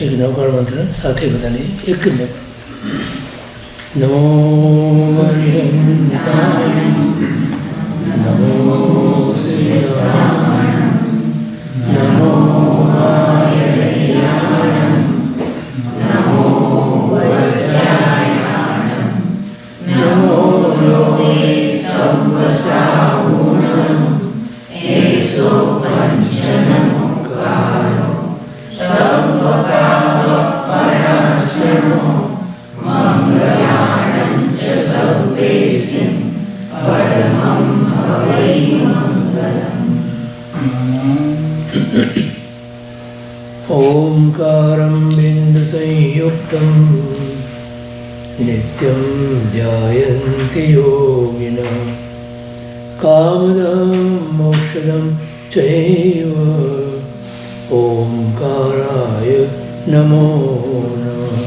એક નવકાર મંત્ર સાથે બધાને એક જ નવકાર નમો હરિહંતાય નમો શિવાય નમો આયર્યાણમ નમો વજ્રાયાણમ નમો લોકે સંવસાહુણમ એસો પંચનમુકારો સર્વકાલપણાશનો મંગલાણં ચ સર્વેસ્મિં પરમં હવૈ મંગલમ. ઓંકારં બિંદુસંયુક્तं નિત્યં ધ્યાયન્તિ યોગિનઃ કામદં મોક્ષદં ચૈવ ઓંકારાય નમો નમઃ.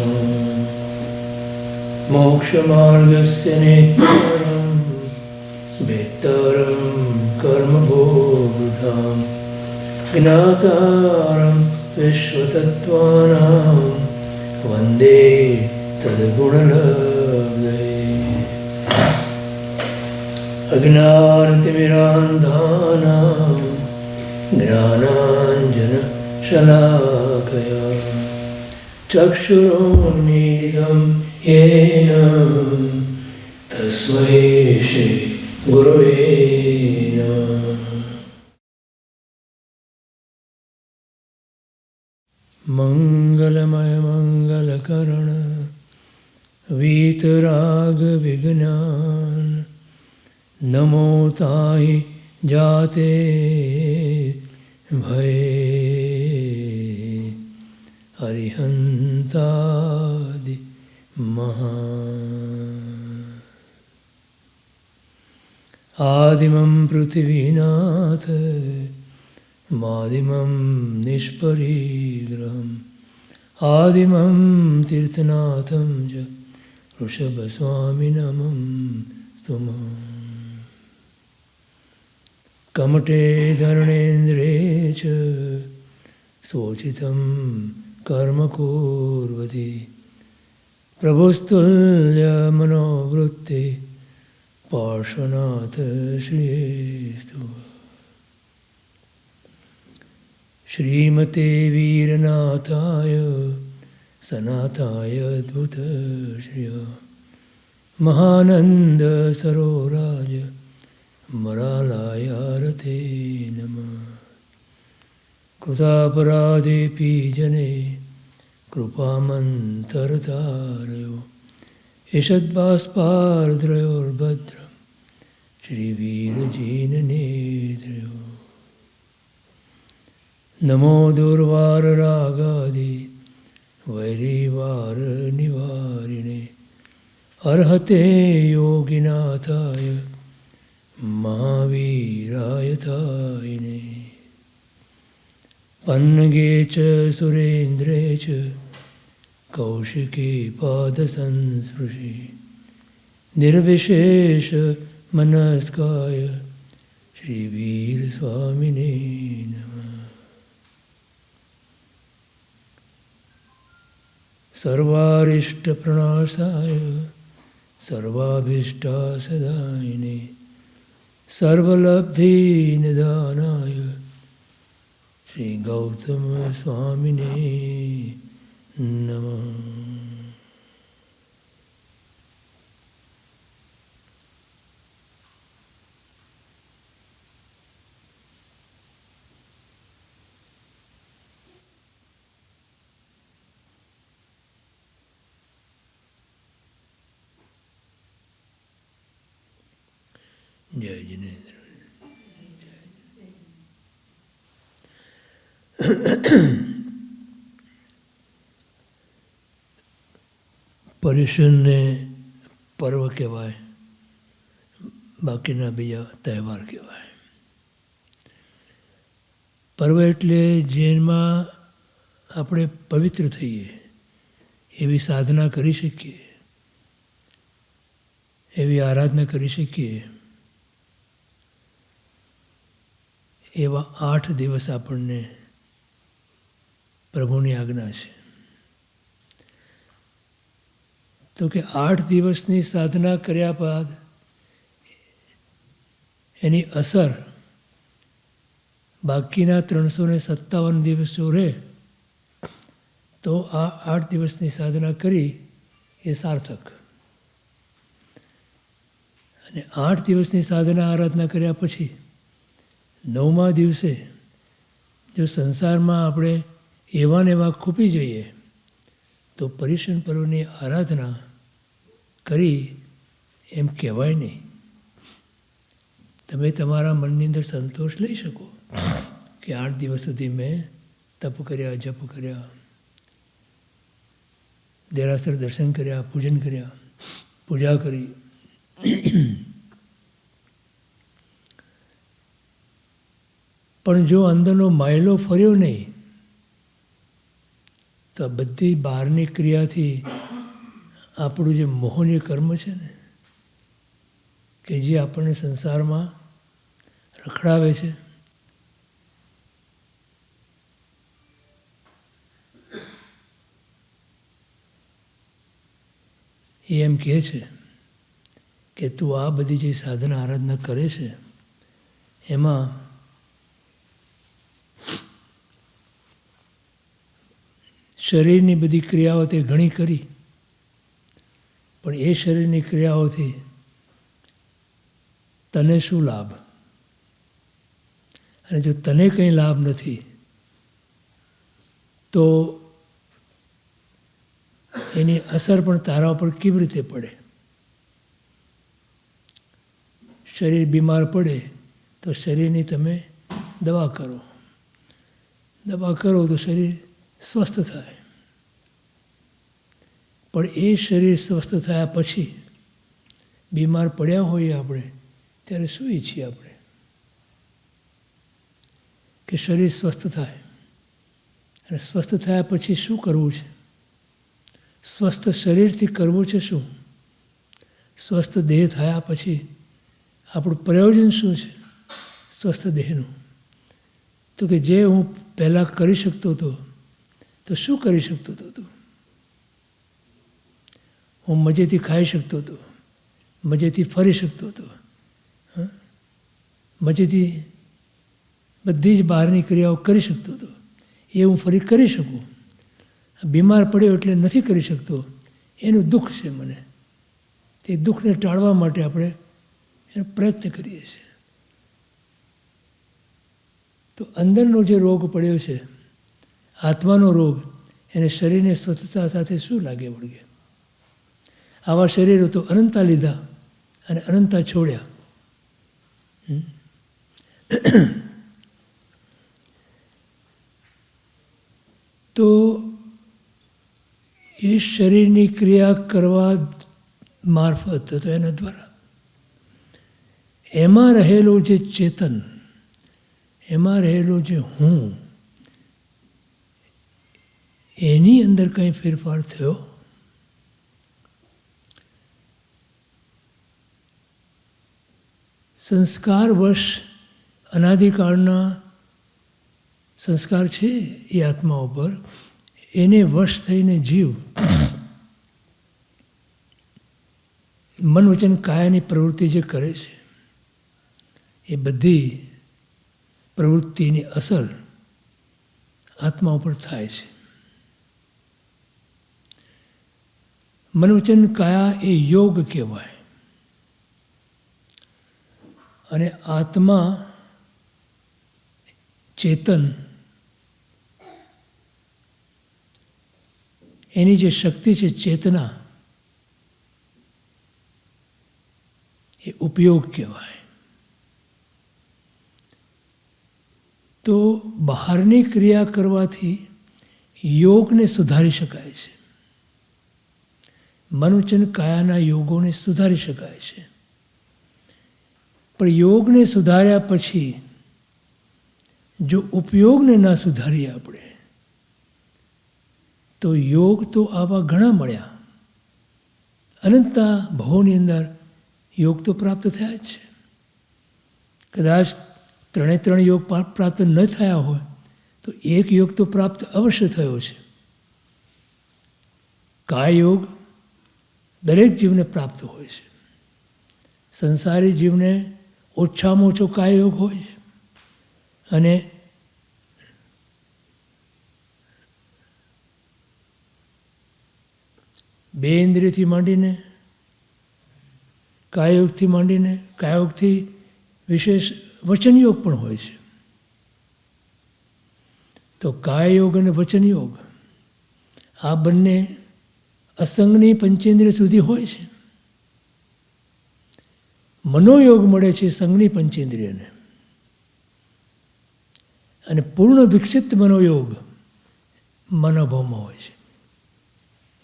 મોક્ષમાર્ગસ્ય નેતરં વેતરં કર્મબોધાં જ્ઞાતારં વિશ્વતત્ત્વાનાં વંદે તદ્ગુણલબ્ધયે. અજ્ઞાનતિમિરાન્ધાનાં જ્ઞાનાഞ്જનશલાકયા ચક્ષુરુન્મીલિतं येन तस्मै श्री गुरवे नमः. मंगलमय मंगलकरण वीतराग विज्ञान नमो ताहि जाते भये हरिहंतादि महा. आदिमं पृथ्वीनाथ मादिमं निष्परिग्रहम् आदिमं तीर्थनाथं च ऋषभस्वामिनमं स्तुमः. कमटे धरणेन्द्रे च शोचितं कर्म कुर्वति प्रभुस्तुल्यमनोवृत्ते पार्श्वनाथ श्रीस्तु. श्रीमते वीरनाथाय सनाथाय अद्भुतश्रिया महानंद सरोराज मरालायारते नमः. कृतापराधेऽपि जने कृपामन्तरतारयो ईषद्बाष्पार्द्रयोर्भद्रं श्रीवीरजीननेत्रयो. नमो दुर्वाररागादि वैरीवारनिवारिणे अर्हते योगिनाथाय महावीराय तायिने. पन्नगे च सुरेन्द्रे च कौशिके पादसंस्पृशे निर्विशेष मनस्काय श्रीवीरस्वामिने नमः. सर्वारिष्टप्रणाशाय सर्वाभीष्टसदायिने सर्वलब्धिनिदानाय श्रीगौतमस्वामिने नमः. जय जिनेन्द्र. પર્યુષણને પર્વ કહેવાય, બાકીના બીજા તહેવાર કહેવાય. પર્વ એટલે જેમાં આપણે પવિત્ર થઈએ, એવી સાધના કરી શકીએ, એવી આરાધના કરી શકીએ, એવા 8 દિવસ આપણને પ્રભુની આજ્ઞા છે. તો કે 8 દિવસની સાધના કર્યા બાદ એની અસર બાકીના 357 દિવસો રહે તો આ 8 દિવસની સાધના કરી એ સાર્થક. અને 8 દિવસની સાધના આરાધના કર્યા પછી 9મા દિવસે જો સંસારમાં આપણે એવા ને એવા ખૂપી જઈએ તો પર્યુષણ પર્વની આરાધના કરી એમ કહેવાય નહીં. તમે તમારા મનની અંદર સંતોષ લઈ શકો કે 8 દિવસ સુધી મેં તપ કર્યા, જપ કર્યા, દેરાસર દર્શન કર્યા, પૂજન કર્યા, પૂજા કરી. પણ જો અંદરનો માયલો ફર્યો નહીં તો આ બધી બહારની ક્રિયાથી આપણું જે મોહનીય કર્મ છે ને કે જે આપણને સંસારમાં રખડાવે છે, એ એમ કહે છે કે તું આ બધી જે સાધના આરાધના કરે છે એમાં શરીરની બધી ક્રિયાઓ તે ઘણી કરી, પણ એ શરીરની ક્રિયાઓથી તને શું લાભ? અને જો તને કંઈ લાભ નથી તો એની અસર પણ તારા ઉપર કેવી રીતે પડે? શરીર બીમાર પડે તો શરીરની તમે દવા કરો, દવા કરો તો શરીર સ્વસ્થ થાય. પણ એ શરીર સ્વસ્થ થયા પછી બીમાર પડ્યા હોઈએ આપણે ત્યારે શું ઈચ્છીએ આપણે? કે શરીર સ્વસ્થ થાય. અને સ્વસ્થ થયા પછી શું કરવું છે? સ્વસ્થ શરીરથી કરવું છે શું? સ્વસ્થ દેહ થયા પછી આપણું પ્રયોજન શું છે સ્વસ્થ દેહનું? તો કે જે હું પહેલાં કરી શકતો હતો તો શું કરી શકતો હતો તું? હું મજેથી ખાઈ શકતો હતો, મજેથી ફરી શકતો હતો, મજેથી બધી જ બહારની ક્રિયાઓ કરી શકતો હતો, એ હું ફરી કરી શકું. બીમાર પડ્યો એટલે નથી કરી શકતો, એનું દુઃખ છે મને. તે દુઃખને ટાળવા માટે આપણે એનો પ્રયત્ન કરીએ છીએ. તો અંદરનો જે રોગ પડ્યો છે, આત્માનો રોગ, એને શરીરને સ્વસ્થતા સાથે શું લાગે વળગે? આવા શરીરો તો અનંતા લીધા અને અનંતા છોડ્યા. તો એ શરીરની ક્રિયા કરવા મારફત તો એના દ્વારા એમાં રહેલો જે ચેતન, એમાં રહેલો જે હું, એની અંદર કંઈ ફેરફાર થયો? સંસ્કારવશ અનાદિકાળના સંસ્કાર છે એ આત્મા ઉપર, એને વશ થઈને જીવ મન વચન કાયાની પ્રવૃત્તિ જે કરે છે એ બધી પ્રવૃત્તિની અસર આત્મા ઉપર થાય છે. મન વચન કાયા એ યોગ કહેવાય. અને આત્મા ચેતન એની જે શક્તિ છે ચેતના, એ ઉપયોગ કહેવાય. તો બહારની ક્રિયા કરવાથી યોગને સુધારી શકાય છે. મન વચન કાયાના યોગોને સુધારી શકાય છે. પણ યોગને સુધાર્યા પછી જો ઉપયોગને ના સુધારીએ આપણે તો યોગ તો આવા ઘણા મળ્યા. અનંતા ભવોની અંદર યોગ તો પ્રાપ્ત થયા જ છે. કદાચ 3 યોગ પ્રાપ્ત ન થયા હોય તો એક યોગ તો પ્રાપ્ત અવશ્ય થયો છે. કાય યોગ, દરેક જીવને પ્રાપ્ત હોય છે. સંસારી જીવને ઓછામાં ઓછો કાયયોગ હોય છે અને બે ઇન્દ્રિયથી માંડીને કાયયોગથી માંડીને કાયયોગથી વિશેષ વચનયોગ પણ હોય છે. તો કાયયોગ અને વચનયોગ આ બંને અસંગની પંચેન્દ્રિય સુધી હોય છે. મનોયોગ મળે છે સંગની પંચેન્દ્રિયને, અને પૂર્ણ વિકસિત મનોયોગ મનોભાવમાં હોય છે,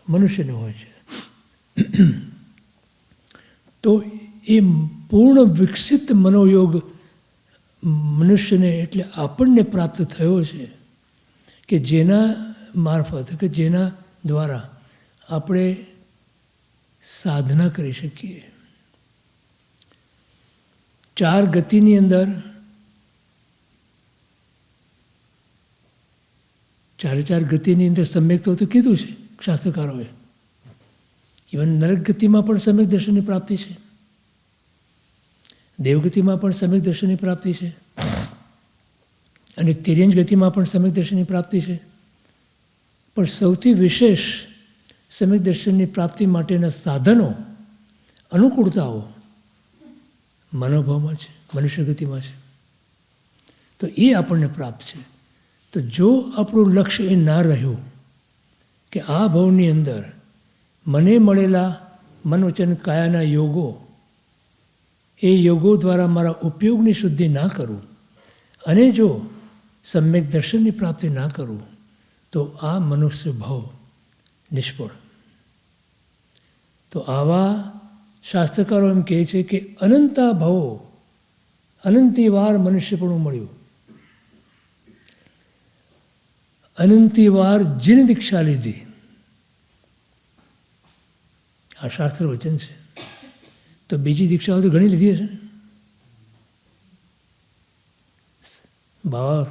મનુષ્યને હોય છે. તો એ પૂર્ણ વિકસિત મનોયોગ મનુષ્યને એટલે આપણને પ્રાપ્ત થયો છે કે જેના મારફત કે જેના દ્વારા આપણે સાધના કરી શકીએ. ચાર ગતિની અંદર ચાર ગતિની અંદર સમ્યક તો કીધું છે શાસ્ત્રકારોએ. ઇવન નરક ગતિમાં પણ સમ્યક દર્શનની પ્રાપ્તિ છે, દેવગતિમાં પણ સમ્યક દર્શનની પ્રાપ્તિ છે, અને તિર્યંજ ગતિમાં પણ સમ્યક દર્શનની પ્રાપ્તિ છે. પણ સૌથી વિશેષ સમ્યક દર્શનની પ્રાપ્તિ માટેના સાધનો, અનુકૂળતાઓ મનોભાવમાં છે, મનુષ્ય ગતિમાં છે. તો એ આપણને પ્રાપ્ત છે. તો જો આપણું લક્ષ્ય એ ના રહ્યું કે આ ભાવની અંદર મને મળેલા મન વચન કાયાના યોગો, એ યોગો દ્વારા મારા ઉપયોગની શુદ્ધિ ના કરું અને જો સમ્યક દર્શનની પ્રાપ્તિ ના કરું તો આ મનુષ્ય ભાવ નિષ્ફળ. તો આવા શાસ્ત્રકારો એમ કહે છે કે અનંતા ભાવો, અનંતી વાર મનુષ્યપણું મળ્યું, અનંતી વાર જીન દીક્ષા લીધી. આ શાસ્ત્ર વચન છે. તો બીજી દીક્ષાઓ તો ઘણી લીધી હશે. બાવા,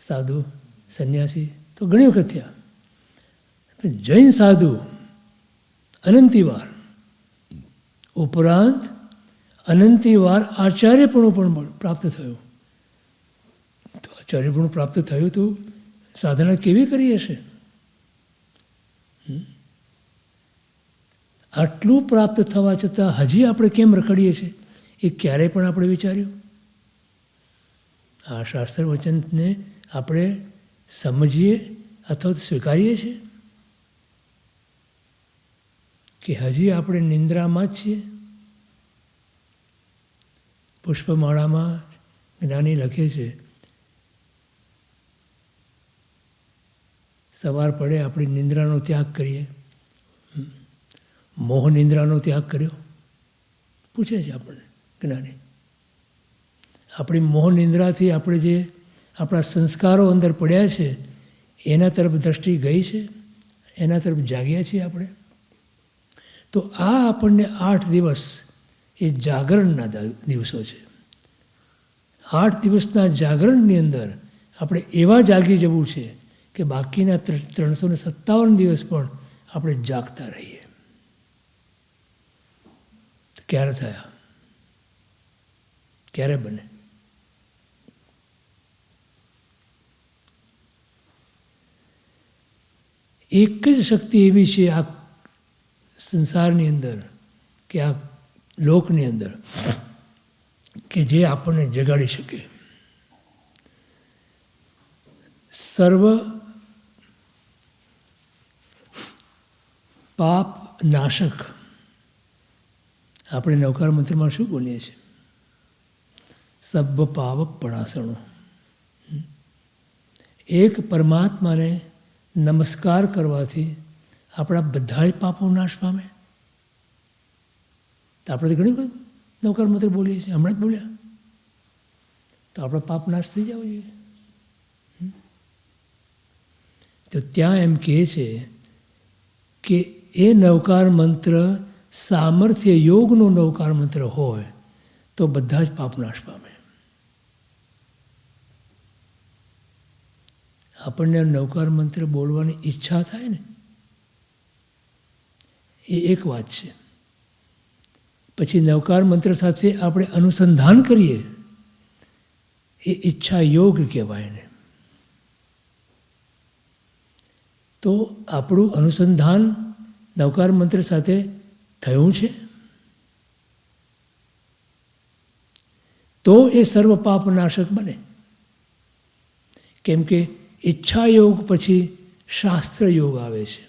સાધુ, સંન્યાસી તો ઘણી વખત થયા. જૈન સાધુ અનંતીવાર ઉપરાંત અનંતીવાર આચાર્યપણું પણ પ્રાપ્ત થયું. તો આચાર્યપણું પ્રાપ્ત થયું તો સાધના કેવી કરી હશે? આટલું પ્રાપ્ત થવા છતાં હજી આપણે કેમ રખડીએ છીએ એ ક્યારેય પણ આપણે વિચાર્યું? આ શાસ્ત્ર વચનને આપણે સમજીએ અથવા તો સ્વીકારીએ છીએ કે હજી આપણે નિંદ્રામાં જ છીએ? પુષ્પમાળામાં જ્ઞાની લખે છે, સવાર પડે આપણી નિંદ્રાનો ત્યાગ કરીએ. મોહ નિંદ્રાનો ત્યાગ કર્યો? પૂછે છે આપણને જ્ઞાની. આપણી મોહ નિંદ્રાથી આપણે જે આપણા સંસ્કારો અંદર પડ્યા છે એના તરફ દ્રષ્ટિ ગઈ છે, એના તરફ જાગ્યા છીએ આપણે. તો આ આપણને 8 દિવસ એ જાગરણના દિવસો છે. 8 દિવસના જાગરણની અંદર આપણે એવા જાગી જવું છે કે બાકીના 357 દિવસ પણ આપણે જાગતા રહીએ. ક્યારે થયા? ક્યારે બને? એક જ શક્તિ એવી છે આ સંસારની અંદર કે આ લોકની અંદર કે જે આપણને જગાડી શકે. સર્વ પાપ નાશક. આપણે નવકાર મંત્રમાં શું બોલીએ છીએ? સબ્બ પાવક પણાસણો. એક પરમાત્માને નમસ્કાર કરવાથી આપણા બધા જ પાપો નાશ પામે. તો આપણે તો ઘણી બધી નવકાર મંત્ર બોલીએ છીએ, હમણાં જ બોલ્યા. તો આપણો પાપ નાશ થઈ જવો જોઈએ. તો ત્યાં એમ કહે છે કે એ નવકાર મંત્ર સામર્થ્ય યોગનો નવકાર મંત્ર હોય તો બધા જ પાપ નાશ પામે. આપણને નવકાર મંત્ર બોલવાની ઈચ્છા થાય ને, એ એક વાત છે. પછી નવકાર મંત્ર સાથે આપણે અનુસંધાન કરીએ એ ઈચ્છા યોગ કહેવાય એને. તો આપણું અનુસંધાન નવકાર મંત્ર સાથે થયું છે તો એ સર્વ પાપનાશક બને. કેમ કે ઈચ્છા યોગ પછી શાસ્ત્ર યોગ આવે છે.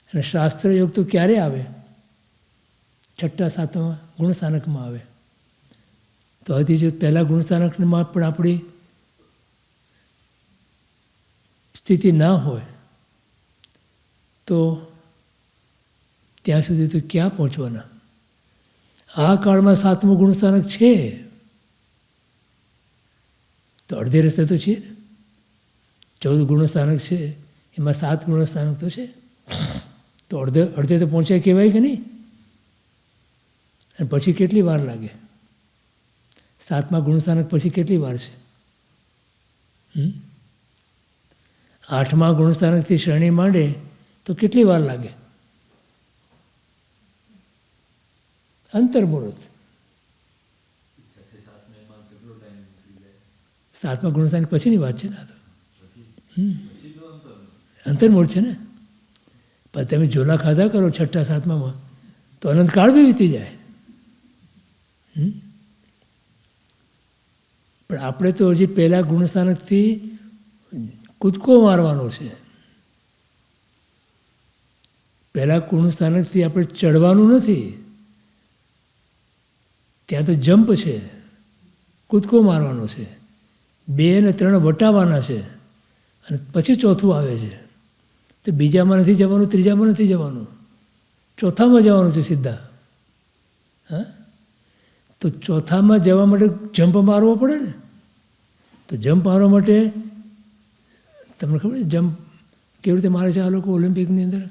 અને શાસ્ત્ર યોગ તો ક્યારે આવે? છઠ્ઠા સાતમા ગુણસ્થાનકમાં આવે. તો હજી જો પહેલાં ગુણસ્થાનકમાં પણ આપણી સ્થિતિ ના હોય તો ત્યાં સુધી તો ક્યાં પહોંચવાના? આ કાળમાં સાતમું ગુણસ્થાનક છે તો અડધે રસ્તે તો છે. 14 ગુણસ્થાનક છે એમાં 7 ગુણસ્થાનક તો છે, તો અડધે તો પહોંચ્યા કહેવાય કે નહીં? અને પછી કેટલી વાર લાગે? 7મા ગુણસ્થાનક પછી કેટલી વાર છે? 8મા ગુણસ્થાનકથી શ્રેણી માંડે તો કેટલી વાર લાગે? અંતર્મુહૂર્ત. 7મા ગુણસ્થાનક પછીની વાત છે ને? આ તો અંતર્મુહૂર્ત છે ને. પણ તમે ઝોલા ખાધા કરો છઠ્ઠા સાતમામાં તો અનંતકાળ બી વીતી જાય. પણ આપણે તો હજી પહેલાં ગુણસ્થાનકથી કૂદકો મારવાનો છે. પહેલાં ગુણસ્થાનકથી આપણે ચડવાનું નથી, ત્યાં તો જમ્પ છે, કૂદકો મારવાનો છે. 2 અને 3 વટાવવાના છે અને પછી ચોથું આવે છે. તો બીજામાં નથી જવાનું, ત્રીજામાં નથી જવાનું, ચોથામાં જવાનું છે સીધા. હા, તો ચોથામાં જવા માટે જમ્પ મારવો પડે ને. તો જમ્પ મારવા માટે તમને ખબર છે જમ્પ કેવી રીતે મારે છે આ લોકો ઓલિમ્પિકની અંદર?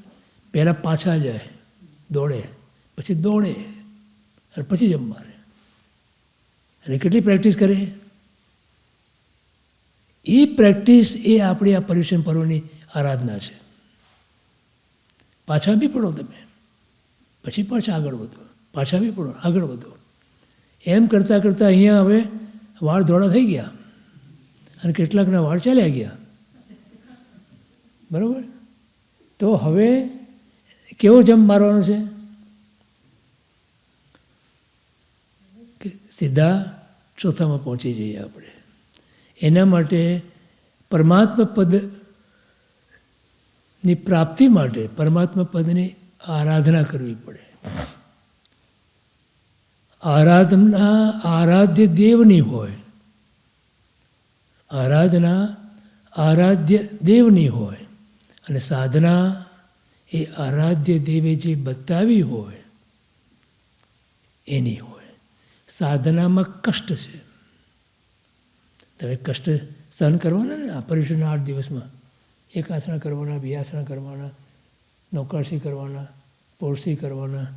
પહેલાં પાછા જાય, દોડે, પછી દોડે અને પછી જમ્પ મારે. અને કેટલી પ્રેક્ટિસ કરે? એ પ્રેક્ટિસ એ આપણી આ પર્યુષણ પર્વની આરાધના છે. પાછા બી પડો તમે, પછી પાછા આગળ વધો, પાછા બી પડો, આગળ વધો. એમ કરતાં કરતાં અહીંયા હવે વાળ ધોળા થઈ ગયા અને કેટલાકના વાળ ચાલ્યા ગયા. બરાબર? તો હવે કેવો જમ્પ મારવાનો છે? કે સીધા ચોથામાં પહોંચી જઈએ આપણે. એના માટે પરમાત્મા પદની પ્રાપ્તિ માટે પરમાત્મા પદની આરાધના કરવી પડે. આરાધના આરાધ્ય દેવની હોય, આરાધના આરાધ્ય દેવની હોય અને સાધના એ આરાધ્ય દેવે જે બતાવી હોય એની હોય. સાધનામાં કષ્ટ છે. તમે કષ્ટ સહન કરવાના ને આ પર્યુષણના 8 દિવસમાં. 1 આસણા કરવાના, 2 આસણા કરવાના, નૌકાશી કરવાના, પોરસી કરવાના,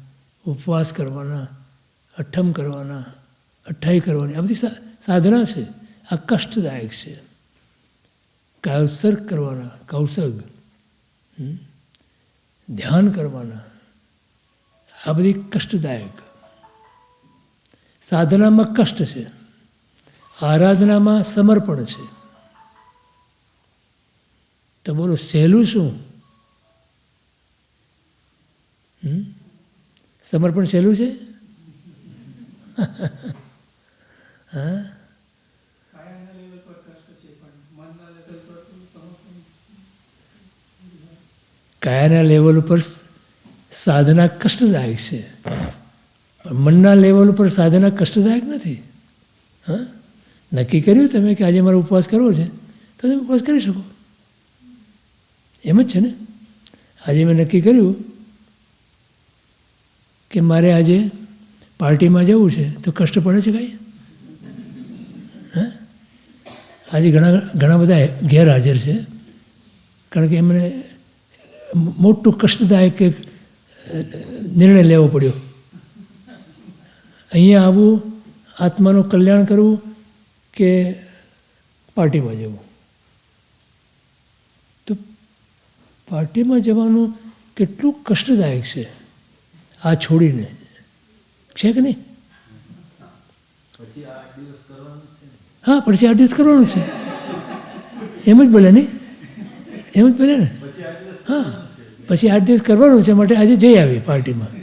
ઉપવાસ કરવાના, અઠ્ઠમ કરવાના, અઠ્ઠાઈ કરવાની, આ બધી સાધના છે. આ કષ્ટદાયક છે. કાયોત્સર્ગ કરવાના, કૌસર્ગ, ધ્યાન કરવાના, આ બધી કષ્ટદાયક. સાધનામાં કષ્ટ છે, આરાધનામાં સમર્પણ છે. તો બોલો સહેલું શું? સમર્પણ સહેલું છે? હા, કાયાના લેવલ ઉપર સાધના કષ્ટદાયક છે, મનના લેવલ ઉપર સાધના કષ્ટદાયક નથી. હા, નક્કી કર્યું તમે કે આજે મારે ઉપવાસ કરવો છે તો તમે ઉપવાસ કરી શકો. એમ જ છે ને. આજે મેં નક્કી કર્યું કે મારે આજે પાર્ટીમાં જવું છે તો કષ્ટ પડે છે કાંઈ? હા, આજે ઘણા બધા ગેરહાજર છે કારણ કે એમને મોટું કષ્ટદાયક નિર્ણય લેવો પડ્યો. અહીંયા આવવું, આત્માનું કલ્યાણ કરવું કે પાર્ટીમાં જવું. તો પાર્ટીમાં જવાનું કેટલું કષ્ટદાયક છે આ છોડીને, છે કે નહીં? હા, પછી 8 દિવસ કરવાનું છે, એમ જ બોલે નહીં? એમ જ બોલે ને? હા, પછી 8 દિવસ કરવાનું છે, માટે આજે જઈ આવી પાર્ટીમાં.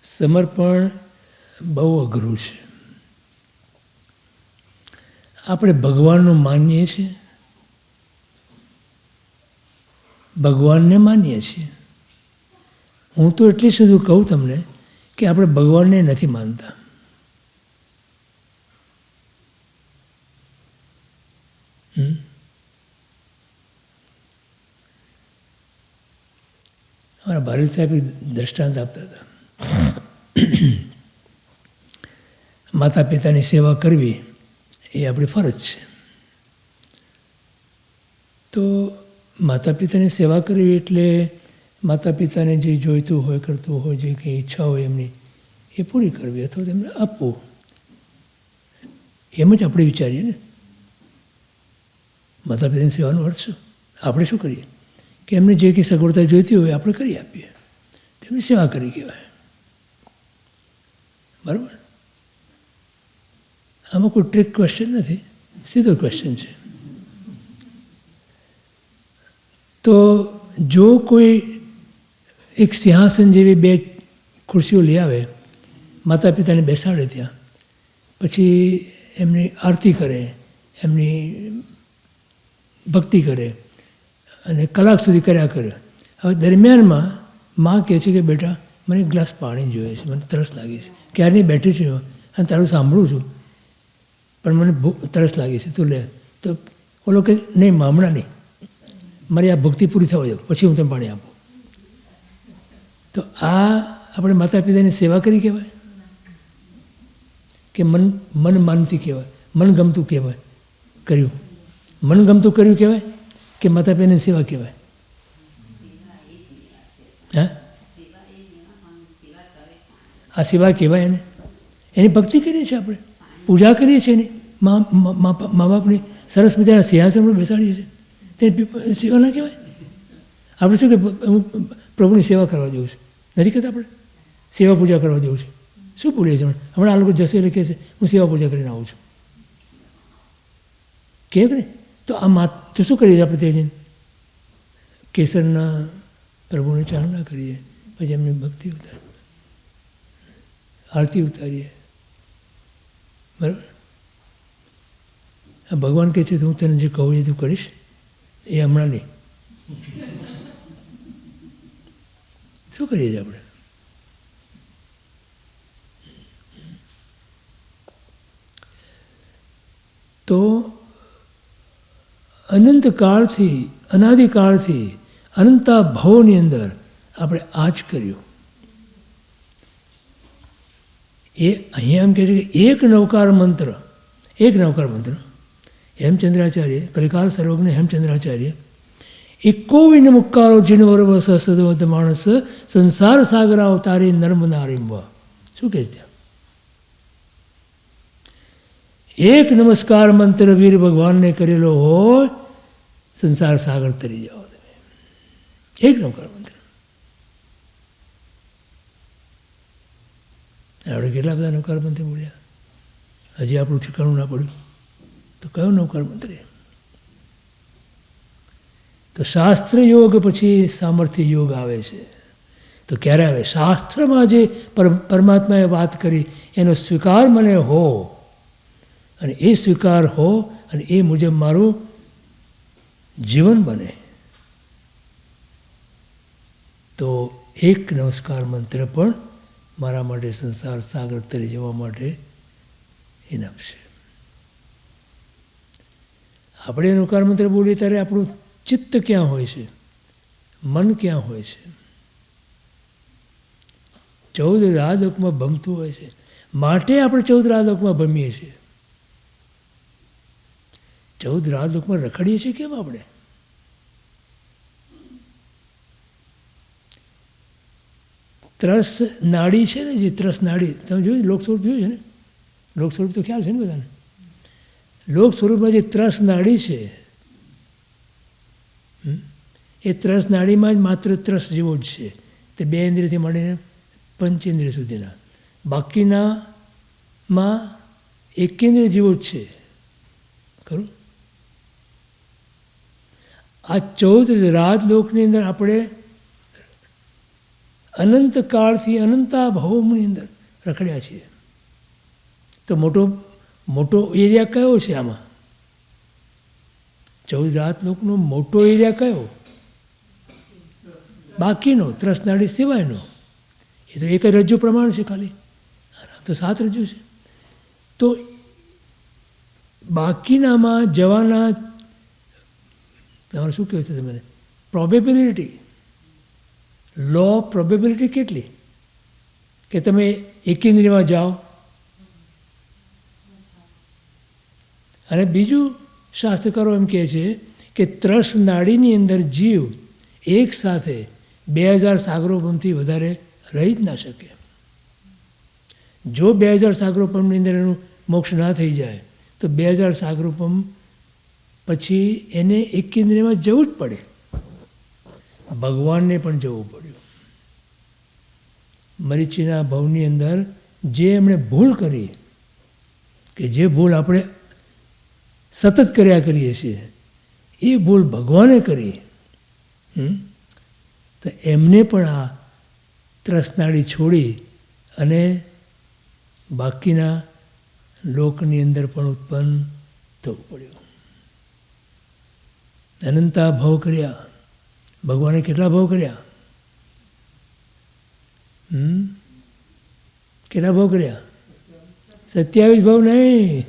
સમર્પણ બહુ અઘરું છે. આપણે ભગવાનનું માનીએ છીએ, ભગવાનને માનીએ છીએ. હું તો એટલી સુધી કહું તમને કે આપણે ભગવાનને નથી માનતા. અમારા ભારત સાહેબ દ્રષ્ટાંત આપતા હતા. માતા પિતાની સેવા કરવી એ આપણી ફરજ છે. તો માતા પિતાની સેવા કરવી એટલે માતા પિતાને જે જોઈતું હોય, કરતું હોય, જે કંઈ ઈચ્છા હોય એમની એ પૂરી કરવી અથવા તેમને આપવું, એમ જ આપણે વિચારીએ ને. માતા પિતાની સેવાનો અર્થ શું? આપણે શું કરીએ કે એમને જે કંઈ સગવડતા જોઈતી હોય આપણે કરી આપીએ, તેમની સેવા કરી કહેવાય. બરાબર? આમાં કોઈ ટ્રિક ક્વેશ્ચન નથી, સીધો ક્વેશ્ચન છે. તો જો કોઈ એક સિંહાસન જેવી 2 ખુરશીઓ લઈ આવે, માતા પિતાને બેસાડે ત્યાં, પછી એમની આરતી કરે, એમની ભક્તિ કરે અને કલાક સુધી કર્યા કરે. હવે દરમિયાનમાં માં કહે છે કે બેટા મને 1 ગ્લાસ પાણી જોઈએ છે, મને તરસ લાગી છે, ક્યારની બેઠી છું અને તારું સાંભળું છું, પણ મને તરસ લાગી છે, તું લે. તો ઓલો કે નહીં, હમણાં નહીં, મારી આ ભક્તિ પૂરી થવા જાવ પછી હું તને પાણી આપું. તો આ આપણે માતા પિતાની સેવા કરી કહેવાય કે મન માનતી કહેવાય, મનગમતું કહેવાય કર્યું? મનગમતું કર્યું કહેવાય કે માતા પિતાની સેવા કહેવાય? હા, આ સેવા કહેવાય એને. એની ભક્તિ કરીએ છીએ આપણે, પૂજા કરીએ છીએ એની, મા બાપની સરસ મજાના સિંહાસન પર બેસાડીએ છીએ, તેની સેવા ના કહેવાય? આપણે શું કે હું પ્રભુની સેવા કરવા જવું છું, નથી કહેતા આપણે સેવા પૂજા કરવા જવું છે? શું બોલીએ છીએ હમણાં? આ લોકો જશે એટલે કહેશે હું સેવા પૂજા કરીને આવું છું, કેમ ને? તો આ તો શું કરીએ છીએ આપણે? તે જઈને કેસરના પ્રભુને ચાલના કરીએ, પછી એમની ભક્તિ ઉતારીએ, આરતી ઉતારીએ. બરાબર? ભગવાન કહે છે હું તને જે કહું એ તું કરીશ, એ હમણાં નહીં. શું કરીએ છીએ આપણે? તો અનંતકાળથી, અનાદિકાળથી અનંતા ભાવોની અંદર આપણે આ જ કર્યું. એ અહીંયા એમ કહે છે કે એક નવકાર મંત્ર હેમચંદ્રાચાર્ય, કલિકાલ સર્વજ્ઞ હેમચંદ્રાચાર્ય, એકોવિન મુક્કારો જીણવર્વ સદવદ માણસ સંસાર સાગર અવતારી નર્મ નારીંબા. શું કહે છે ત્યાં? એક નમસ્કાર મંત્ર વીર ભગવાનને કરેલો હોય, સંસાર સાગર તરી જાઓ તમે. એક નમસ્કાર મંત્ર. આપણે કેટલા બધા નવકાર મંત્ર બોલ્યા, હજી આપણું ઠીકાણું ના પડ્યું. તો કયો નવકાર મંત્ર? તો શાસ્ત્ર યોગ પછી સામર્થ્ય યોગ આવે છે. તો ક્યારે આવે? શાસ્ત્રમાં જે પરમાત્માએ વાત કરી એનો સ્વીકાર મને હો, અને એ સ્વીકાર હો અને એ મુજબ મારું જીવન બને, તો એક નમસ્કાર મંત્ર પણ મારા માટે સંસાર સાગર તરી જવા માટે ઇનફ છે. આપણે નમસ્કાર મંત્ર બોલીએ ત્યારે આપણું ચિત્ત ક્યાં હોય છે? મન ક્યાં હોય છે? 14 રાદકમાં ભમતું હોય છે, માટે આપણે 14 રાદકમાં ભમીએ છીએ. 14 રાદકમાં રખડીએ છીએ કેમ આપણે? ત્રસ નાડી છે ને, જે ત્રસ નાડી તમે જોયું, લોકસ્વરૂપ જોયું છે ને, લોક સ્વરૂપ તો ખ્યાલ છે ને બધાને. લોક સ્વરૂપમાં જે ત્રસ નાડી છે એ ત્રસ નાડીમાં જ માત્ર ત્રસ જેવો જ છે. તે 2 ઇન્દ્રિયથી માંડીને 5 ઇન્દ્રિય સુધીના, બાકીનામાં એકેન્દ્રિય જેવો જ છે. ખરું? આ 14 રાજલોકની અંદર આપણે અનંત કાળથી અનંતા ભવોની અંદર રખડ્યા છીએ. તો મોટો એરિયા કયો છે આમાં? 14 રાજલોકનો મોટો એરિયા કયો? બાકીનો, ત્રસનાડી સિવાયનો. એ તો એક જ રજ્જુ પ્રમાણ છે ખાલી, તો 7 રજ્જુ છે. તો બાકીનામાં જવાના તમારે શું કહેવું છે તમને? પ્રોબેબિલિટી, લો ઓફ પ્રોબેબિલિટી કેટલી કે તમે એકેન્દ્રિયમાં જાઓ? અને બીજું શાસ્ત્રકારો એમ કહે છે કે ત્રસ નાડીની અંદર જીવ એક સાથે 2000 સાગરોપમથી વધારે રહી જ ના શકે. જો 2000 સાગરોપમની અંદર એનું મોક્ષ ના થઈ જાય તો 2000 સાગરોપમ પછી એને એકેન્દ્રિયમાં જવું જ પડે. ભગવાનને પણ જવું પડ્યું. મરીચીના ભવની અંદર જે એમણે ભૂલ કરી, કે જે ભૂલ આપણે સતત કર્યા કરીએ છીએ, એ ભૂલ ભગવાને કરી, તો એમને પણ આ ત્રસનાડી છોડી અને બાકીના લોકની અંદર પણ ઉત્પન્ન થવું પડ્યું. અનંતા ભવ કર્યા. ભગવાને કેટલા ભવ કર્યા? કેટલા ભવ કર્યા? 27 ભવ નહીં,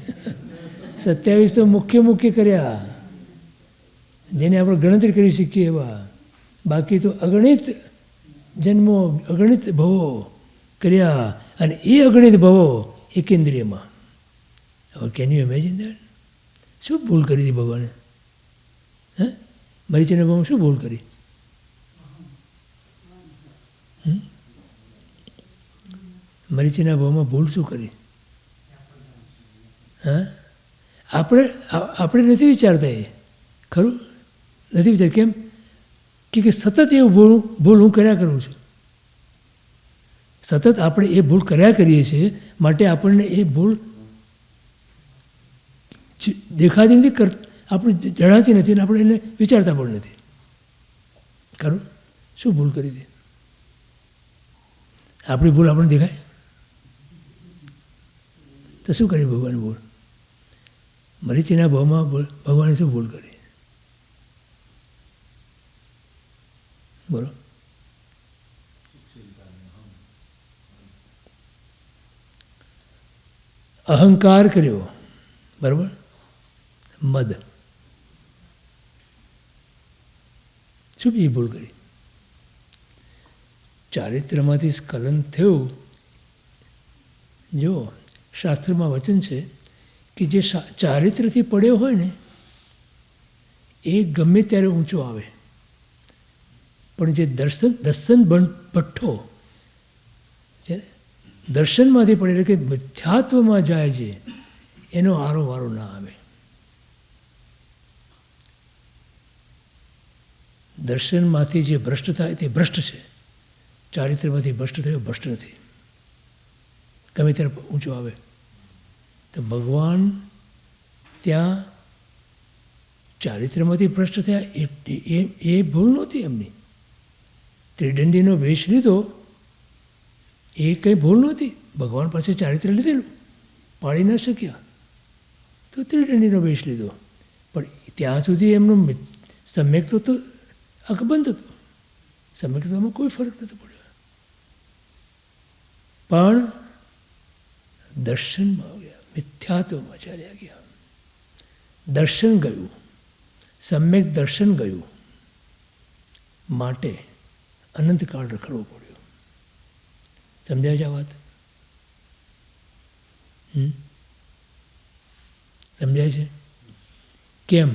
27 તો મુખ્ય કર્યા, જેને આપણે ગણતરી કરી શકીએ એવા. બાકી તો અગણિત જન્મો, અગણિત ભવો કર્યા, અને એ અગણિત ભવો એકેન્દ્રિયમાં. હવે કેન યુ ઇમેજિન દેટ? શું ભૂલ કરી હતી ભગવાને? મરીચીના ભવમાં શું ભૂલ કરી? મરીચીના ભવમાં ભૂલ શું કરી? આપણે નથી વિચારતા. એ ખરું નથી વિચાર. કેમ? કે સતત એવું ભૂલ હું કર્યા કરું છું. સતત આપણે એ ભૂલ કર્યા કરીએ છીએ, માટે આપણને એ ભૂલ દેખાતી નથી, આપણે જણાતી નથી, અને આપણે એને વિચારતા પણ નથી. ખરું? શું ભૂલ કરી હતી? આપણી ભૂલ આપણને દેખાય તો શું કરી ભગવાને ભૂલ? મરીચીના ભાવમાં ભગવાને શું ભૂલ કરી? બોલો. અહંકાર કર્યો, બરાબર? મદ. શું એ ભૂલ કરી? ચારિત્રમાંથી સ્ખલન થયું. જો શાસ્ત્રમાં વચન છે કે જે ચારિત્રથી પડ્યો હોય ને એ ગમે ત્યારે ઊંચો આવે, પણ જે દર્શન ભઠ્ઠો છે ને, દર્શનમાંથી પડે એટલે કે મિથ્યાત્વમાં જાય છે, એનો આરો વારો ના આવે. દર્શનમાંથી જે ભ્રષ્ટ થાય તે ભ્રષ્ટ છે, ચારિત્રમાંથી ભ્રષ્ટ થયો ભ્રષ્ટ નથી. ગમે ત્યારે ઊંચો આવે. તો ભગવાન ત્યાં ચારિત્રમાંથી ભ્રષ્ટ થયા એ ભૂલ નહોતી એમની. ત્રિદંડીનો વેશ લીધો એ કંઈ ભૂલ નહોતી. ભગવાન પાસે ચારિત્ર લીધેલું, પાળી ન શક્યા તો ત્રિદંડીનો વેશ લીધો, પણ ત્યાં સુધી એમનું સમ્યક્ત્વ તો અકબંધ હતું. સમ્યક્ત્વમાં કોઈ ફરક નહોતો પડ્યો. પણ દર્શનમાં ગયા, મિથ્યાત્વમાં ચાલ્યા ગયા. દર્શન ગયું, સમ્યક દર્શન ગયું, માટે અનંતકાળ રખડવો પડ્યો. સમજાય છે આ વાત? સમજાય છે? કેમ?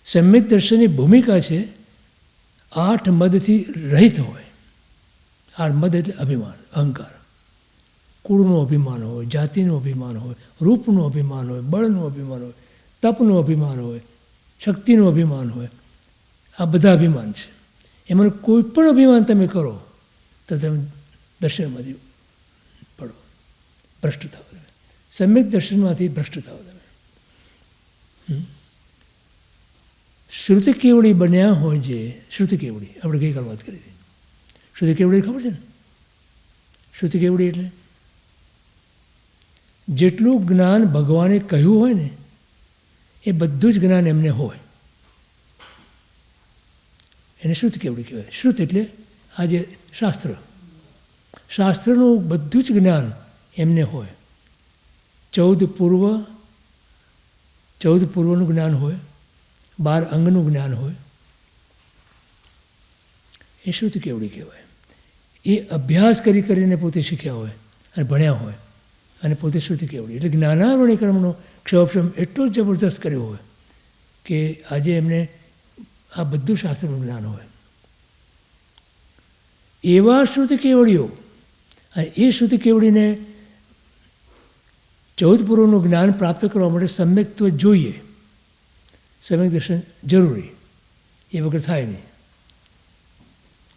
સમ્યક દર્શનની ભૂમિકા છે 8 મદથી રહિત હોય. 8 મદ એટલે અભિમાન, અહંકાર. કુળનું અભિમાન હોય, જાતિનું અભિમાન હોય, રૂપનું અભિમાન હોય, બળનું અભિમાન હોય, તપનું અભિમાન હોય, શક્તિનું અભિમાન હોય, આ બધા અભિમાન છે. એમાં કોઈ પણ અભિમાન તમે કરો તો તમે દર્શનમાંથી પડો, ભ્રષ્ટ થાવ તમે. સમ્યક દર્શનમાંથી ભ્રષ્ટ થાવ તમે. શ્રુતિ કેવડી બન્યા હોય જે, શ્રુતિ કેવડી આપણે ગઈકાલ વાત કરી હતી. શ્રુતિ કેવડી ખબર છે ને? શ્રુતિ કેવડી એટલે જેટલું જ્ઞાન ભગવાને કહ્યું હોય ને એ બધું જ જ્ઞાન એમને હોય, એને શ્રુતિ કેવડી કહેવાય. શ્રુત એટલે આ જે શાસ્ત્ર, શાસ્ત્રનું બધું જ જ્ઞાન એમને હોય. 14 પૂર્વનું જ્ઞાન હોય, 12 અંગનું જ્ઞાન હોય, એ શ્રુતિ કેવડી કહેવાય. એ અભ્યાસ કરીને પોતે શીખ્યા હોય અને ભણ્યા હોય અને પોતે શ્રુતિ કેવડી એટલે જ્ઞાનાવરણીક્રમનો ક્ષોભક્ષમ એટલો જ જબરદસ્ત કર્યો હોય કે આજે એમને આ બધું શાસ્ત્રનું જ્ઞાન હોય. એવા શ્રુતિ કેવડીઓ, અને એ શ્રુતિ કેવડીને 14 પૂર્વનું જ્ઞાન પ્રાપ્ત કરવા માટે સમ્યક્ત્વ જોઈએ, સમ્યક દર્શન જરૂરી, એ વગર થાય નહીં.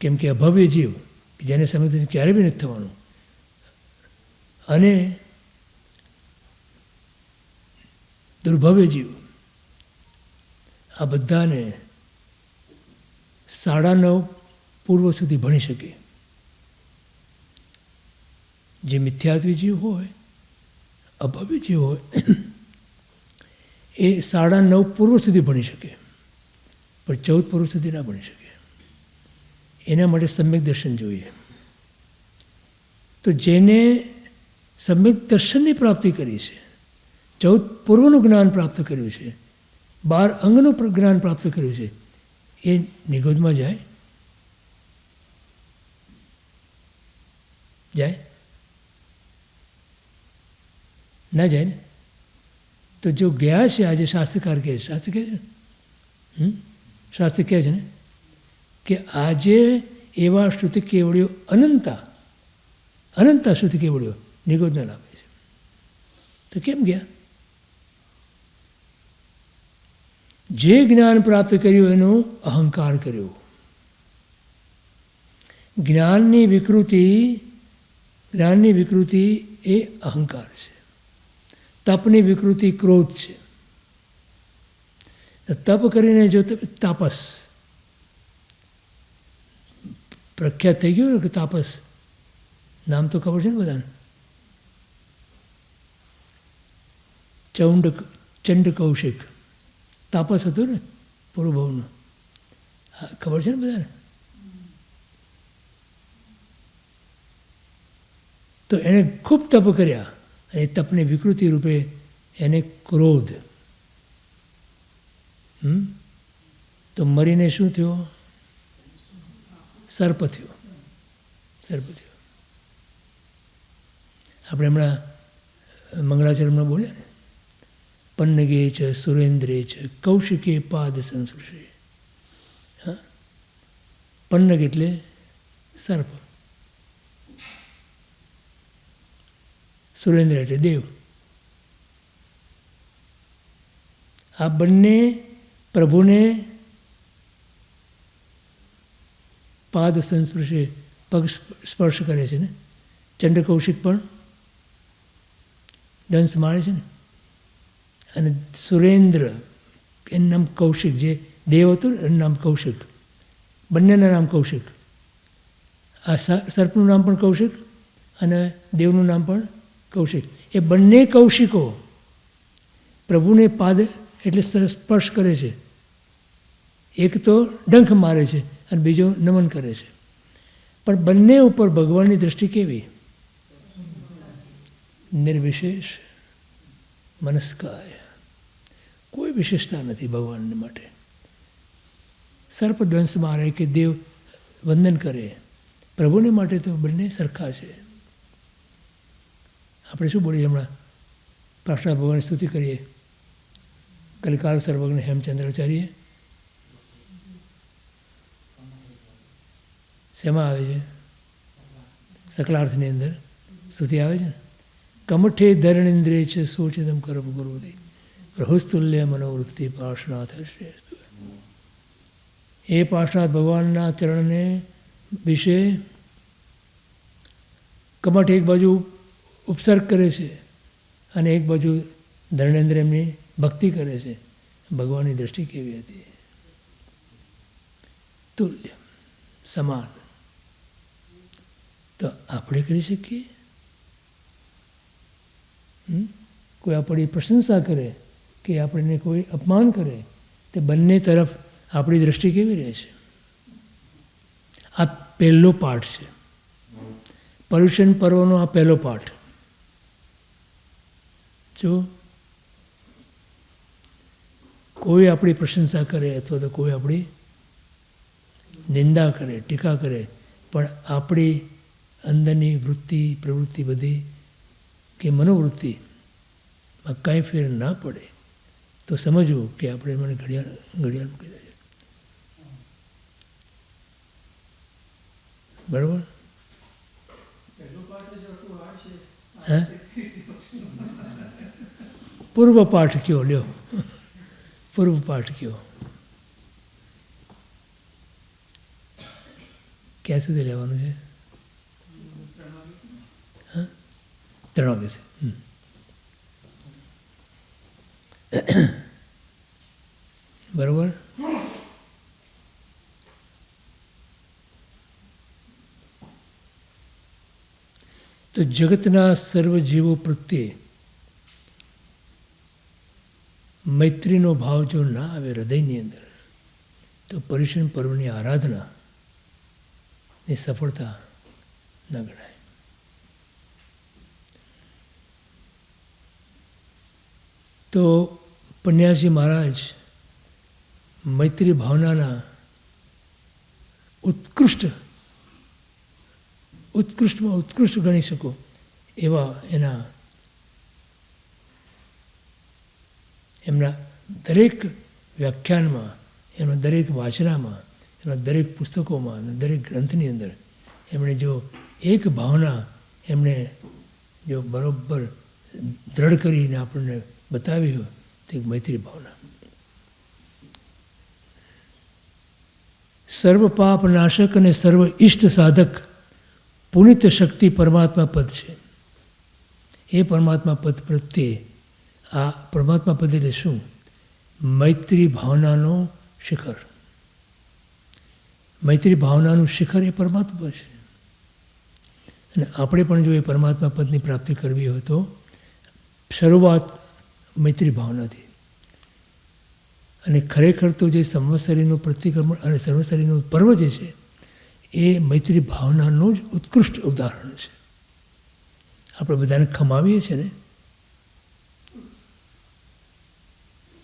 કેમ કે અભવ્ય જીવ જેને સમ્યક દર્શન ક્યારેય બી નથી થવાનું, અને દુર્ભવ્ય જીવ, આ બધાને 9.5 પૂર્વ સુધી ભણી શકે. જે મિથ્યાત્વી જીવ હોય, અભવ્ય જીવ હોય, એ 9.5 પૂર્વ સુધી ભણી શકે, પણ 14 પૂર્વ સુધી ના ભણી શકે. એના માટે સમ્યક દર્શન જોઈએ. તો જેને સમ્યક દર્શનની પ્રાપ્તિ કરી છે, 14 પૂર્વનું જ્ઞાન પ્રાપ્ત કર્યું છે, 12 અંગનું જ્ઞાન પ્રાપ્ત કર્યું છે, એ નિગોદમાં જાય? જાય? ના જાય ને? તો જો ગયા છે, આજે શાસ્ત્રકાર કહે છે, શાસ્ત્ર કહે છે ને, શાસ્ત્ર કહે છે ને કે આજે એવા શ્રુતિ કેવડીઓ અનંતા શ્રુતિ કેવડીઓ નિગોદના લાભે છે. તો કેમ ગયા? જે જ્ઞાન પ્રાપ્ત કર્યું એનો અહંકાર કર્યો. જ્ઞાનની વિકૃતિ એ અહંકાર છે. તપની વિકૃતિ ક્રોધ છે. તપ કરીને જો તાપસ પ્રખ્યાત થઈ ગયું ને કે તાપસ, નામ તો ખબર છે ને બધાને, ચંડ કૌશિક તાપસ હતું ને પૂર્વભવનું, ખબર છે ને બધાને? તો એણે ખૂબ તપ કર્યા અને તપની વિકૃતિ રૂપે એને ક્રોધ. તો મરીને શું થયો? સર્પ થયો. આપણે હમણાં મંગળાચરણમાં બોલ્યા ને, પન્નગે છે સુરેન્દ્રે છે કૌશિકે પાદ સંસ્પૃશે. હા, પન્નગ એટલે સર્પ, સુરેન્દ્ર એટલે દેવ. આ બંને પ્રભુને પાદ સંસ્પર્શે, પગ સ્પર્શ કરે છે ને. ચંડ કૌશિક પણ ડંસ મારે છે ને. અને સુરેન્દ્ર એનું નામ કૌશિક, જે દેવ હતું એનું નામ કૌશિક, બંનેના નામ કૌશિક. આ સર્પનું નામ પણ કૌશિક અને દેવનું નામ પણ કૌશિક. એ બંને કૌશિકો પ્રભુને પાદ એટલે સ્પર્શ કરે છે. એક તો ડંખ મારે છે અને બીજો નમન કરે છે. પણ બંને ઉપર ભગવાનની દૃષ્ટિ કેવી? નિર્વિશેષ મનસ્કાય, કોઈ વિશેષતા નથી ભગવાનને માટે. સર્પ દંશ મારે કે દેવ વંદન કરે, પ્રભુને માટે તો બંને સરખા છે. આપણે શું બોલીએ હમણાં? પ્રાર્થના ભગવાનની સ્તુતિ કરીએ, કલિકાલ સર્વજ્ઞ હેમચંદ્રાચાર્ય. શેમાં આવે છે? સકલાર્થની અંદર સ્તુતિ આવે છે ને, કમઠે ધરણેન્દ્રે છે સોચિદમ કરમ ગુરુદે પ્રહુસ્તુલ્ય મનોવૃત્તિ પાર્શનાથ શ્રેષ્ઠ. એ પાર્શનાથ ભગવાનના ચરણને વિશે કમઠ એક બાજુ ઉપસર્ગ કરે છે અને એક બાજુ ધર્ણેન્દ્ર એમની ભક્તિ કરે છે. ભગવાનની દૃષ્ટિ કેવી હતી? તુલ્ય, સમાન. તો આપણે કરી શકીએ? કોઈ આપણી પ્રશંસા કરે કે આપણને કોઈ અપમાન કરે, તે બંને તરફ આપણી દૃષ્ટિ કેવી રહે છે? આ પહેલો પાઠ છે. પર્યુષણ પર્વનો આ પહેલો પાઠ. જો કોઈ આપણી પ્રશંસા કરે અથવા તો કોઈ આપણી નિંદા કરે, ટીકા કરે, પણ આપણી અંદરની વૃત્તિ પ્રવૃત્તિ બધી કે મનોવૃત્તિમાં કાંઈ ફેર ના પડે તો સમજવું કે આપણે મને ઘડિયાળ મૂકી દે. બરાબર? હે? પૂર્વ પાઠ કયો લ્યો, પૂર્વ પાઠ કયો. ક્યાં સુધી લેવાનું છે? 3 વાગે છે. બરાબર? તો જગતના સર્વ જીવો પ્રત્યે મૈત્રીનો ભાવ જો ના આવે હૃદયની અંદર, તો પર્યુષણ પર્વની આરાધનાની સફળતા ન ગણાય. તો પન્યાસી મહારાજ મૈત્રી ભાવનાના ઉત્કૃષ્ટમાં ઉત્કૃષ્ટ ગણી શકો એવા એમના દરેક વ્યાખ્યાનમાં, એમના દરેક વાચનામાં, એમના દરેક પુસ્તકોમાં અને દરેક ગ્રંથની અંદર એમણે જો એક ભાવના એમણે જો બરોબર દ્રઢ કરીને આપણને બતાવી હોય તો એક મૈત્રી ભાવના. સર્વ પાપ નાશક અને સર્વ ઇષ્ટ સાધક પુનિત શક્તિ પરમાત્મા પદ છે. એ પરમાત્મા પદ પ્રત્યે આ પરમાત્મા પદ એટલે શું? મૈત્રી ભાવનાનો શિખર. મૈત્રી ભાવનાનું શિખર એ પરમાત્મા છે. અને આપણે પણ જો એ પરમાત્મા પદની પ્રાપ્તિ કરવી હોય તો શરૂઆત મૈત્રી ભાવનાથી. અને ખરેખર તો જે સંવત્સરીનું પ્રતિક્રમણ અને સંવત્સરીનું પર્વ જે છે એ મૈત્રી ભાવનાનું જ ઉત્કૃષ્ટ ઉદાહરણ છે. આપણે બધાને ખમાવીએ છીએ ને,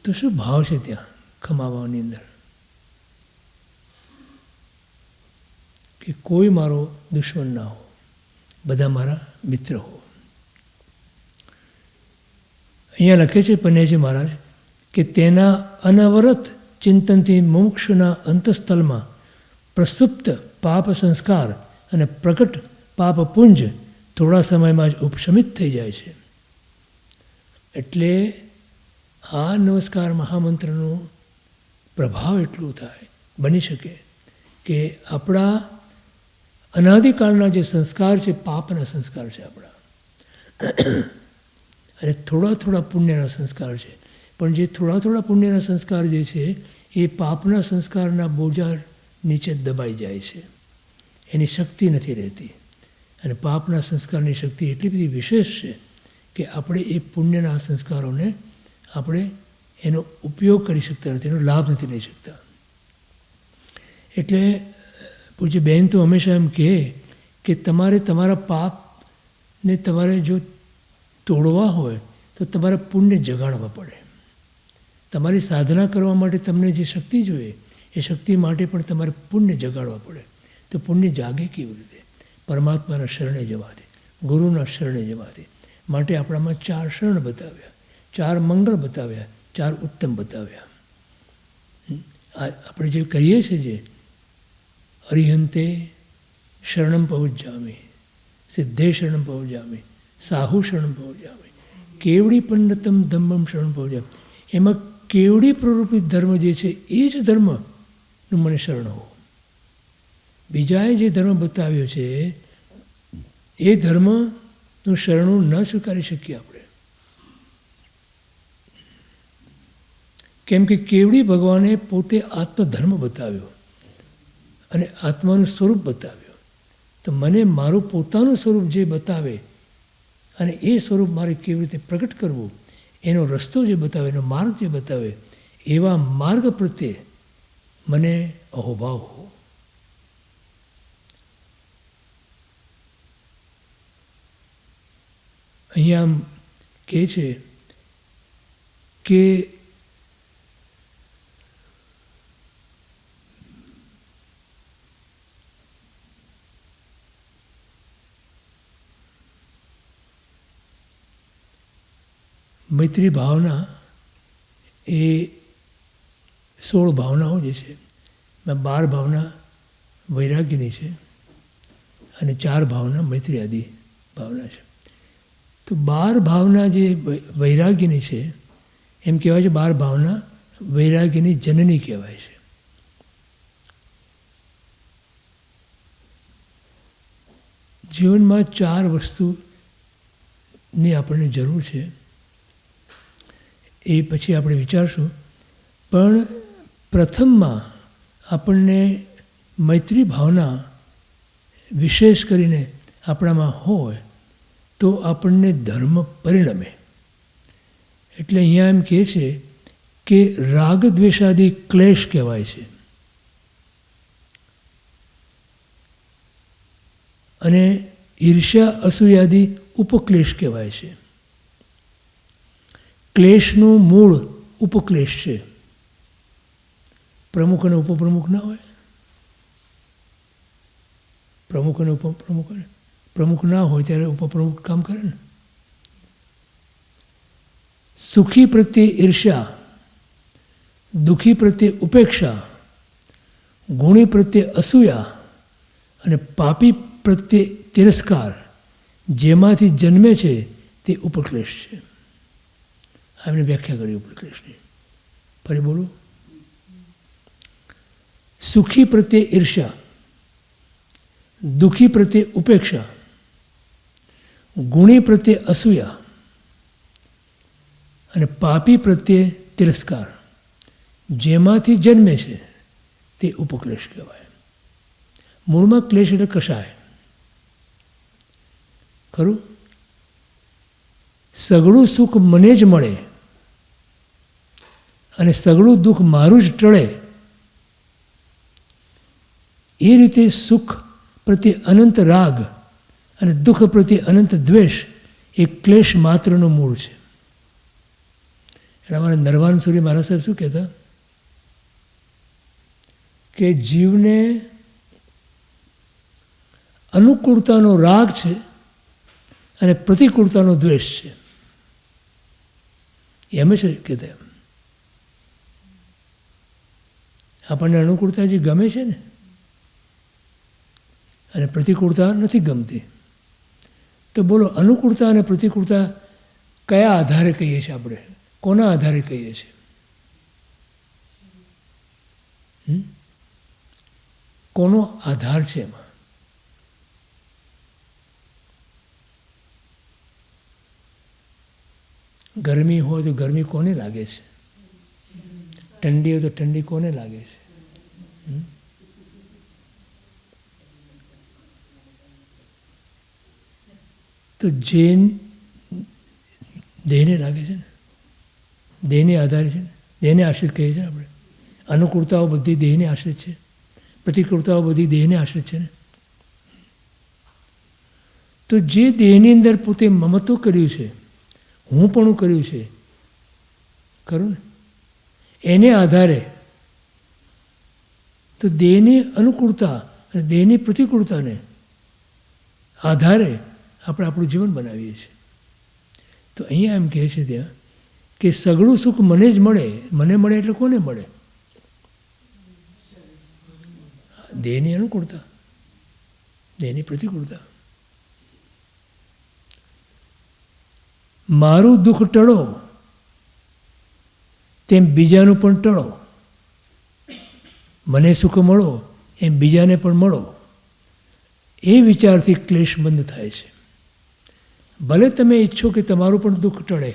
તો શું ભાવ છે ત્યાં ખમાવવાની અંદર? કે કોઈ મારો દુશ્મન ના હો, બધા મારા મિત્ર હો. અહીંયા લખે છે પન્યાજી મહારાજ કે તેના અનવરત ચિંતનથી મુમુક્ષુના અંતઃસ્થલમાં પ્રસુપ્ત પાપ સંસ્કાર અને પ્રગટ પાપ પુંજ થોડા સમયમાં જ ઉપશમિત થઈ જાય છે. એટલે આ નમસ્કાર મહામંત્રનો પ્રભાવ એટલું થાય બની શકે કે આપણા અનાદિકાળના જે સંસ્કાર છે, પાપના સંસ્કાર છે આપણા, અને થોડા થોડા પુણ્યના સંસ્કાર છે. પણ જે થોડા થોડા પુણ્યના સંસ્કાર જે છે એ પાપના સંસ્કારના બોજા નીચે દબાઈ જાય છે, એની શક્તિ નથી રહેતી. અને પાપના સંસ્કારની શક્તિ એટલી બધી વિશેષ છે કે આપણે એ પુણ્યના સંસ્કારોને આપણે એનો ઉપયોગ કરી શકતા નથી, એનો લાભ નથી લઈ શકતા. એટલે પૂજ્ય બહેન તો હંમેશા એમ કહે કે તમારે તમારા પાપને તમારે જો તોડવા હોય તો તમારે પુણ્ય જગાડવા પડે. તમારી સાધના કરવા માટે તમને જે શક્તિ જોઈએ એ શક્તિ માટે પણ તમારે પુણ્ય જગાડવા પડે. તો પુણ્ય જાગે કેવી રીતે? પરમાત્માના શરણે જવાથી, ગુરુના શરણે જવાથી. માટે આપણામાં 4 શરણ બતાવ્યા, 4 મંગળ બતાવ્યા, 4 ઉત્તમ બતાવ્યા. આપણે જે કરીએ છીએ જે અરિહંતે શરણમ પવુજ્જામિ, સિદ્ધે શરણમ ભવજામિ, સાહુ શરણમ ભવજામિ, કેવડી પંડિતમ ધમ્મમ શરણમ ભવજામિ. એમાં કેવડી પ્રરૂપિત ધર્મ જે છે એ જ ધર્મનું મને શરણ હો. બીજાએ જે ધર્મ બતાવ્યો છે એ ધર્મનું શરણું ન સ્વીકારી શકીએ આપણે. કેમ કે કેવડી ભગવાને પોતે આત્મધર્મ બતાવ્યો અને આત્માનું સ્વરૂપ બતાવ્યો. તો મને મારું પોતાનું સ્વરૂપ જે બતાવે અને એ સ્વરૂપ મારે કેવી રીતે પ્રગટ કરવું, એનો રસ્તો જે બતાવે, એનો માર્ગ જે બતાવે, એવા માર્ગ પ્રત્યે મને અહોભાવ હો. અહીંયા આમ કહે છે કે મૈત્રી ભાવના એ 16 ભાવનાઓ જે છે, 12 ભાવના વૈરાગ્યની છે અને 4 ભાવના મૈત્રી આદિ ભાવના છે. તો 12 ભાવના જે વૈરાગ્યની છે, એમ કહેવાય છે 12 ભાવના વૈરાગ્યની જનની કહેવાય છે. જીવનમાં 4 વસ્તુની આપણને જરૂર છે, એ પછી આપણે વિચારશું. પણ પ્રથમમાં આપણને મૈત્રી ભાવના વિશેષ કરીને આપણામાં હોય તો આપણને ધર્મ પરિણમે. એટલે અહીંયા એમ કહે છે કે રાગ દ્વેષાદિ ક્લેશ કહેવાય છે અને ઈર્ષ્યા અસૂયાદિ ઉપક્લેશ કહેવાય છે. ક્લેશનું મૂળ ઉપક્લેશ છે. પ્રમુખ અને ઉપપ્રમુખ ના હોય? પ્રમુખ અને ઉપપ્રમુખ, પ્રમુખ ના હોય ત્યારે ઉપપ્રમુખ કામ કરે ને. સુખી પ્રત્યે ઈર્ષ્યા, દુઃખી પ્રત્યે ઉપેક્ષા, ગુણી પ્રત્યે અસૂયા અને પાપી પ્રત્યે તિરસ્કાર જેમાંથી જન્મે છે તે ઉપક્લેશ છે. આપણે વ્યાખ્યા કરી ઉપક્લેશની. ફરી બોલું. સુખી પ્રત્યે ઈર્ષ્યા, દુઃખી પ્રત્યે ઉપેક્ષા, ગુણી પ્રત્યે અસૂયા અને પાપી પ્રત્યે તિરસ્કાર જેમાંથી જન્મે છે તે ઉપક્લેશ કહેવાય. મૂળમાં ક્લેશ એટલે કશાય ખરું. સઘળું સુખ મને જ મળે અને સઘળું દુઃખ મારું જ ટળે, એ રીતે સુખ પ્રત્યે અનંત રાગ અને દુઃખ પ્રત્યે અનંત દ્વેષ એ ક્લેશ માત્રનું મૂળ છે. એટલે અમારા નરવાન સૂરી મહારાજ સાહેબ શું કહેતા કે જીવને અનુકૂળતાનો રાગ છે અને પ્રતિકૂળતાનો દ્વેષ છે. એ હંમેશા કહેતા એમ. આપણને અનુકૂળતા જે ગમે છે ને અને પ્રતિકૂળતા નથી ગમતી. તો બોલો, અનુકૂળતા અને પ્રતિકૂળતા કયા આધારે કહીએ છીએ આપણે? કોના આધારે કહીએ છીએ? કોનો આધાર છે એમાં? ગરમી હોય તો ગરમી કોને લાગે છે? ઠંડી હોય તો ઠંડી કોને લાગે છે? તો જેન દેહને લાગે છે ને, દેહને આધારે છે ને, દેહને આશ્રિત કહીએ છીએ આપણે. અનુકૂળતાઓ બધી દેહને આશ્રિત છે, પ્રતિકૂળતાઓ બધી દેહને આશ્રિત છે ને. તો જે દેહની અંદર પોતે મમત્વ કર્યું છે, હું પણ કર્યું છે ખરું ને, એને આધારે તો દેહની અનુકૂળતા અને દેહની પ્રતિકૂળતાને આધારે આપણે આપણું જીવન બનાવીએ છીએ. તો અહીંયા એમ કહે છે ત્યાં કે સઘળું સુખ મને જ મળે. મને મળે એટલે કોને મળે? દેહની અનુકૂળતા, દેહની પ્રતિકૂળતા. મારું દુઃખ ટળો તેમ બીજાનું પણ ટળો, મને સુખ મળો એમ બીજાને પણ મળો, એ વિચારથી ક્લેશ બંધ થાય છે. ભલે તમે ઈચ્છો કે તમારું પણ દુઃખ ટળે,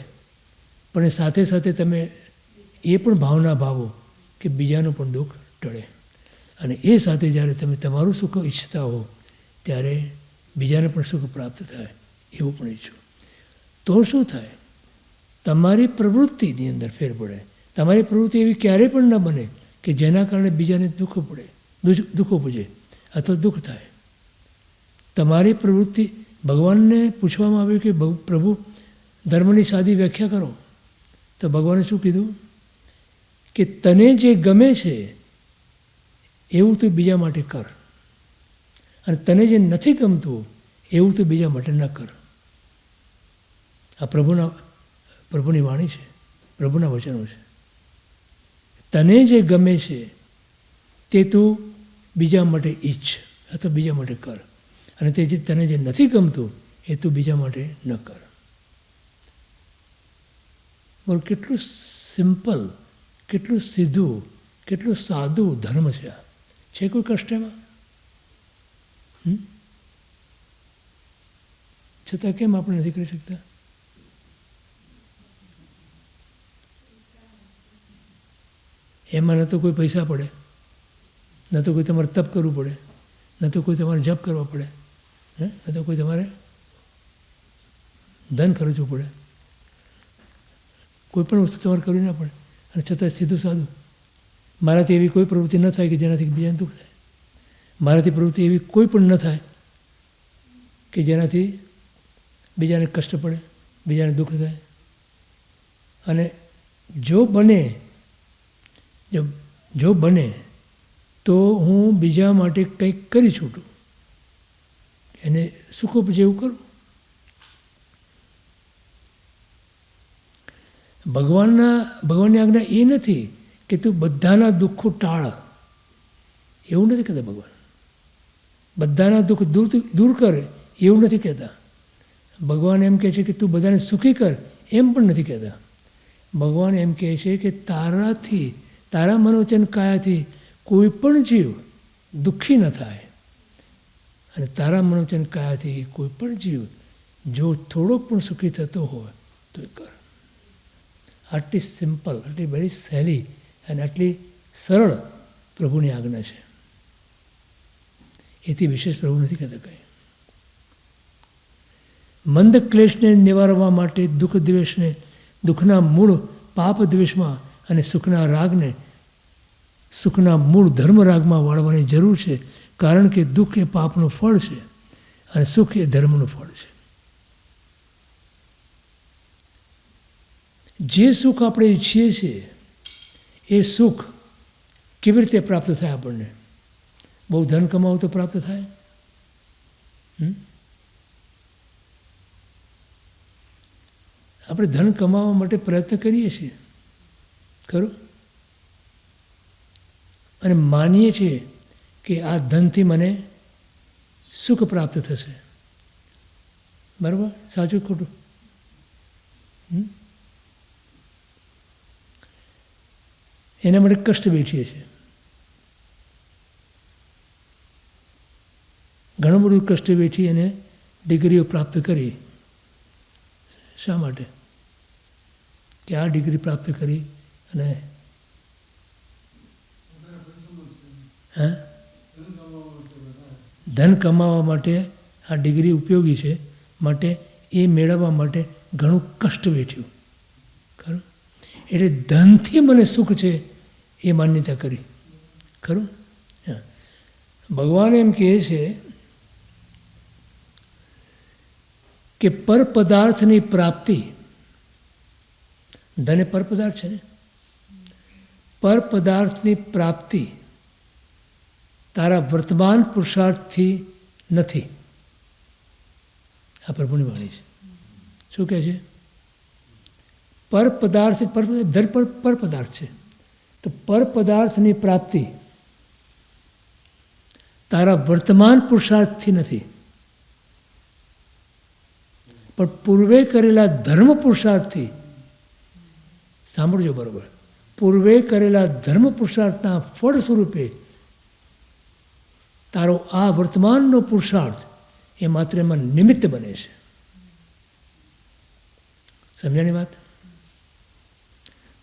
પણ સાથે સાથે તમે એ પણ ભાવના ભાવો કે બીજાનું પણ દુઃખ ટળે. અને એ સાથે જ્યારે તમે તમારું સુખ ઈચ્છતા હો ત્યારે બીજાને પણ સુખ પ્રાપ્ત થાય એવું પણ ઈચ્છો. તો શું થાય? તમારી પ્રવૃત્તિની અંદર ફેર પડે. તમારી પ્રવૃત્તિ એવી ક્યારેય પણ ન બને કે જેના કારણે બીજાને દુઃખ પડે, દુઃખ ઉપજે અથવા દુઃખ થાય. તમારી પ્રવૃત્તિ, ભગવાનને પૂછવામાં આવ્યું કે પ્રભુ ધર્મની સાદી વ્યાખ્યા કરો, તો ભગવાને શું કીધું કે તને જે ગમે છે એવું તું બીજા માટે કર, અને તને જે નથી ગમતું એવું તું બીજા માટે ન કર. આ પ્રભુની વાણી છે, પ્રભુના વચનો છે. તને જે ગમે છે તે તું બીજા માટે ઈચ્છ અથવા બીજા માટે કર, અને તને જે નથી ગમતું એ તું બીજા માટે ન કર. બોલ, કેટલું સિમ્પલ, કેટલું સીધું, કેટલું સાદું ધર્મ છે આ. છે કોઈ કષ્ટ એમાં? છતાં કેમ આપણે નથી કરી શકતા? એમાં ન તો કોઈ પૈસા પડે, ન તો કોઈ તમારે તપ કરવું પડે, ન તો કોઈ તમારે જપ કરવા પડે, ન તો કોઈ તમારે ધન ખર્ચવું પડે, કોઈ પણ વસ્તુ તમારે કરવી ના પડે. અને છતાં સીધું સાદું. મારાથી એવી કોઈ પ્રવૃત્તિ ન થાય કે જેનાથી બીજાને દુઃખ થાય. મારાથી પ્રવૃત્તિ એવી કોઈ પણ ન થાય કે જેનાથી બીજાને કષ્ટ પડે, બીજાને દુઃખ થાય. અને જો બને તો હું બીજા માટે કંઈક કરી છૂટું, એને સુખ ઉપજે એવું કરું. ભગવાનની આજ્ઞા એ નથી કે તું બધાના દુઃખો ટાળ, એવું નથી કહેતા ભગવાન. બધાના દુઃખ દૂર કર એવું નથી કહેતા. ભગવાન એમ કહે છે કે તું બધાને સુખી કર એમ પણ નથી કહેતા. ભગવાન એમ કહે છે કે તારા મનોવચન કાયાથી કોઈ પણ જીવ દુઃખી ન થાય, અને તારા મનોવચન કાયાથી કોઈ પણ જીવ જો થોડોક પણ સુખી થતો હોય તો એ કર. આટલી સિમ્પલ, આટલી બધી સહેલી અને આટલી સરળ પ્રભુની આજ્ઞા છે. એથી વિશેષ પ્રભુ નથી કહેતા કંઈ. મંદ ક્લેશને નિવારવા માટે દુઃખના મૂળ પાપ દ્વેષમાં અને સુખના મૂળ ધર્મ રાગમાં વાળવાની જરૂર છે. કારણ કે દુઃખ એ પાપનું ફળ છે અને સુખ એ ધર્મનું ફળ છે. જે સુખ આપણે ઈચ્છીએ છીએ એ સુખ કેવી રીતે પ્રાપ્ત થાય આપણને? બહુ ધન કમાવો તો પ્રાપ્ત થાય? આપણે ધન કમાવા માટે પ્રયત્ન કરીએ છીએ ખરું, અને માનીએ છીએ કે આ ધનથી મને સુખ પ્રાપ્ત થશે. બરાબર? સાચું ખોટું? એના માટે કષ્ટ વેઠીએ છીએ. ઘણું બધું કષ્ટ વેઠી અને ડિગ્રીઓ પ્રાપ્ત કરી. શા માટે? કે આ ડિગ્રી પ્રાપ્ત કરી અને ધન કમાવા માટે આ ડિગ્રી ઉપયોગી છે, માટે એ મેળવવા માટે ઘણું કષ્ટ વેઠ્યું ખરું. એટલે ધનથી મને સુખ છે એ માન્યતા કરી ખરું. ભગવાન એમ કહે છે કે પર પદાર્થની પ્રાપ્તિ, ધન એ પર પદાર્થ છે ને, પર પદાર્થની પ્રાપ્તિ તારા વર્તમાન પુરુષાર્થથી નથી. આ પ્રભુની વાણી છે. શું કહે છે? પર પદાર્થ, ધન પર પદાર્થ છે, તો પર પદાર્થની પ્રાપ્તિ તારા વર્તમાન પુરુષાર્થથી નથી. પણ પૂર્વે કરેલા ધર્મ પુરુષાર્થથી, સાંભળજો બરાબર, પૂર્વે કરેલા ધર્મ પુરુષાર્થના ફળ સ્વરૂપે તારો આ વર્તમાનનો પુરુષાર્થ એ માત્ર એમાં નિમિત્ત બને છે. સમજાણી વાત?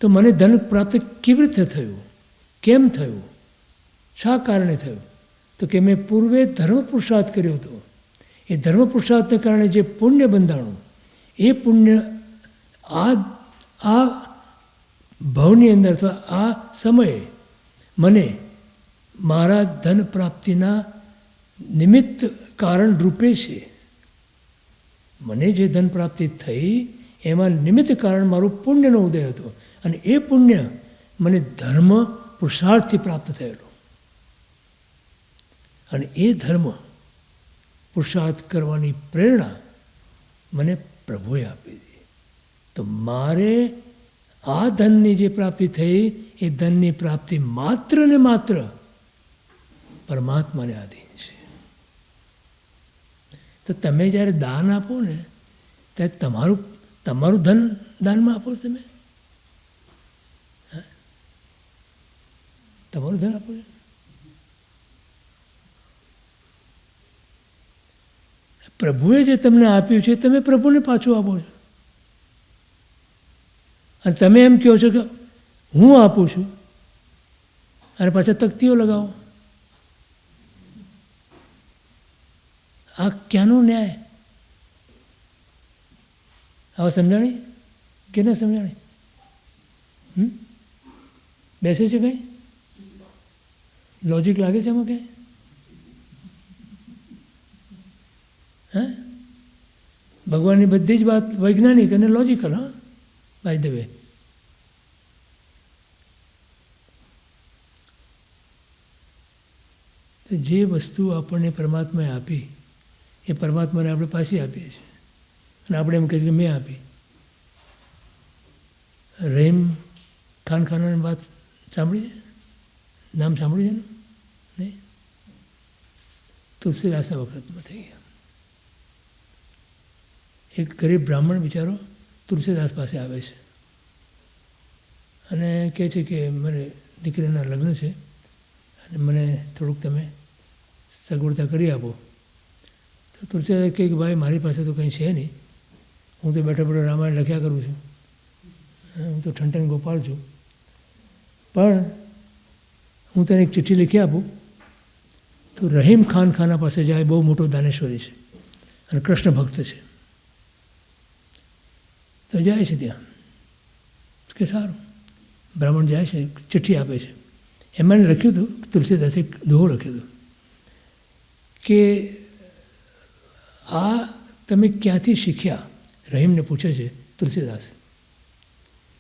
તો મને ધન પ્રાપ્ત કેવી રીતે થયું, કેમ થયું, શા કારણે થયું? તો કે મેં પૂર્વે ધર્મ પુરુષાર્થ કર્યો હતો. એ ધર્મ પુરુષાર્થને કારણે જે પુણ્ય બંધાણું, એ પુણ્ય આ ભાવની અંદર અથવા આ સમયે મને મારા ધન પ્રાપ્તિના નિમિત્ત કારણ રૂપે છે. મને જે ધન પ્રાપ્તિ થઈ એમાં નિમિત્ત કારણ મારું પુણ્યનો ઉદય હતો, અને એ પુણ્ય મને ધર્મ પુરુષાર્થથી પ્રાપ્ત થયેલું, અને એ ધર્મ પુરુષાર્થ કરવાની પ્રેરણા મને પ્રભુએ આપી હતી. તો મારે આ ધનની જે પ્રાપ્તિ થઈ એ ધનની પ્રાપ્તિ માત્ર ને માત્ર પરમાત્માને આધીન છે. તો તમે જ્યારે દાન આપો ને ત્યારે તમારું ધન દાનમાં આપો. તમે તમારું ધન આપો છો. પ્રભુએ જે તમને આપ્યું છે તમે પ્રભુને પાછું આપો છો. અને તમે એમ કહો છો કે હું આપું છું, અને પાછા તકતીઓ લગાવો. આ ક્યાંનો ન્યાય? આવા સમજાણી કે ના સમજાણી? બેસે છે કંઈ લોજિક લાગે છે એમાં કંઈ? હે? ભગવાનની બધી જ વાત વૈજ્ઞાનિક અને લોજિકલ. હા, બાય ધ વે. જે વસ્તુ આપણને પરમાત્માએ આપી એ પરમાત્માને આપણે પાછી આપીએ છીએ, અને આપણે એમ કહીએ કે મેં આપી. રહીમ ખાનની વાત સાંભળી છે? નામ સાંભળ્યું છે ને? નહીં? તુલસીદાસના વખતમાં થઈ ગયા. એક ગરીબ બ્રાહ્મણ બિચારો તુલસીદાસ પાસે આવે છે અને કહે છે કે મને દીકરીના લગ્ન છે અને મને થોડુંક તમે સગવડતા કરી આપો. તો તુલસીદાસ કહે કે ભાઈ મારી પાસે તો કંઈ છે નહીં, હું તો બેઠા બેઠા રામાયણ લખ્યા કરું છું, હું તો ઠંઠન ગોપાલ છું, પણ હું તને એક ચિઠ્ઠી લખી આપું. તો રહીમ ખાના પાસે જાય, બહુ મોટો દાનેશ્વરી છે અને કૃષ્ણ ભક્ત છે. તો જાય છે ત્યાં કે સારું. બ્રાહ્મણ જાય છે, ચિઠ્ઠી આપે છે. એમાં લખ્યું હતું, તુલસીદાસે એક દોહો લખ્યો હતો કે આ તમે ક્યાંથી શીખ્યા? રહીમને પૂછે છે તુલસીદાસ,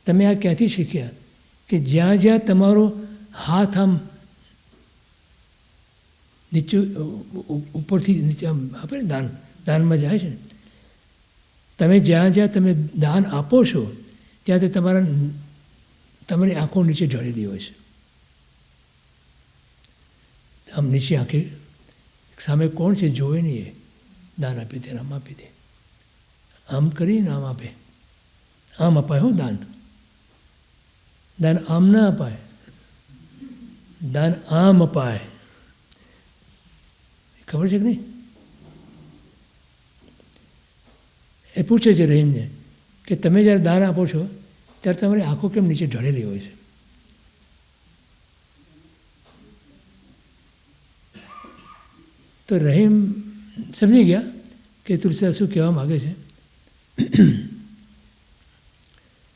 તમે આ ક્યાંથી શીખ્યા કે જ્યાં જ્યાં તમારો હાથ આમ નીચે ઉપરથી નીચે આમ આપે ને દાનમાં જાય છે ને, તમે જ્યાં જ્યાં તમે દાન આપો છો ત્યાં તમારી આંખો નીચે ઢળેલી હોય છે. આમ નીચે આંખે સામે કોણ છે જોવે નહીં, એ દાન આપી દે, આમ આપી દે, આમ કરીને આમ આપે. આમ અપાય હો દાન. દાન આમ ના અપાય, દાન આમ અપાય. ખબર છે કે નહીં? એ પૂછે છે રહીમને કે તમે જ્યારે દાન આપો છો ત્યારે તમારી આંખો કેમ નીચે ઢળેલી હોય છે? તો રહીમ સમજી ગયા કે તુલસીદાસ શું કહેવા માગે છે.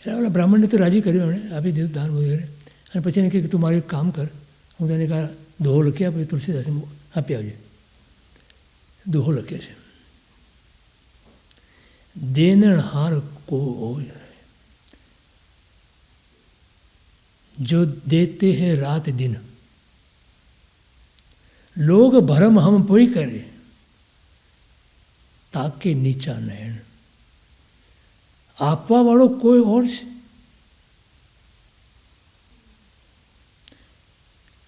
એટલે ઓલા બ્રાહ્મણને તો રાજી કર્યો, એણે આપી દીધું દાન વગેરે. અને પછી એને કહે કે તું મારું એક કામ કર, હું તને એક દોહો લખી આપું, તુલસીદાસે આપી આવજે. દોહો લખે છે, દેનહાર કો હોય जो देते हैं रात दिन, लोग भरम हम पोई करे ताके नीचा नयन. આપવા વાળો કોઈ ઓર છે?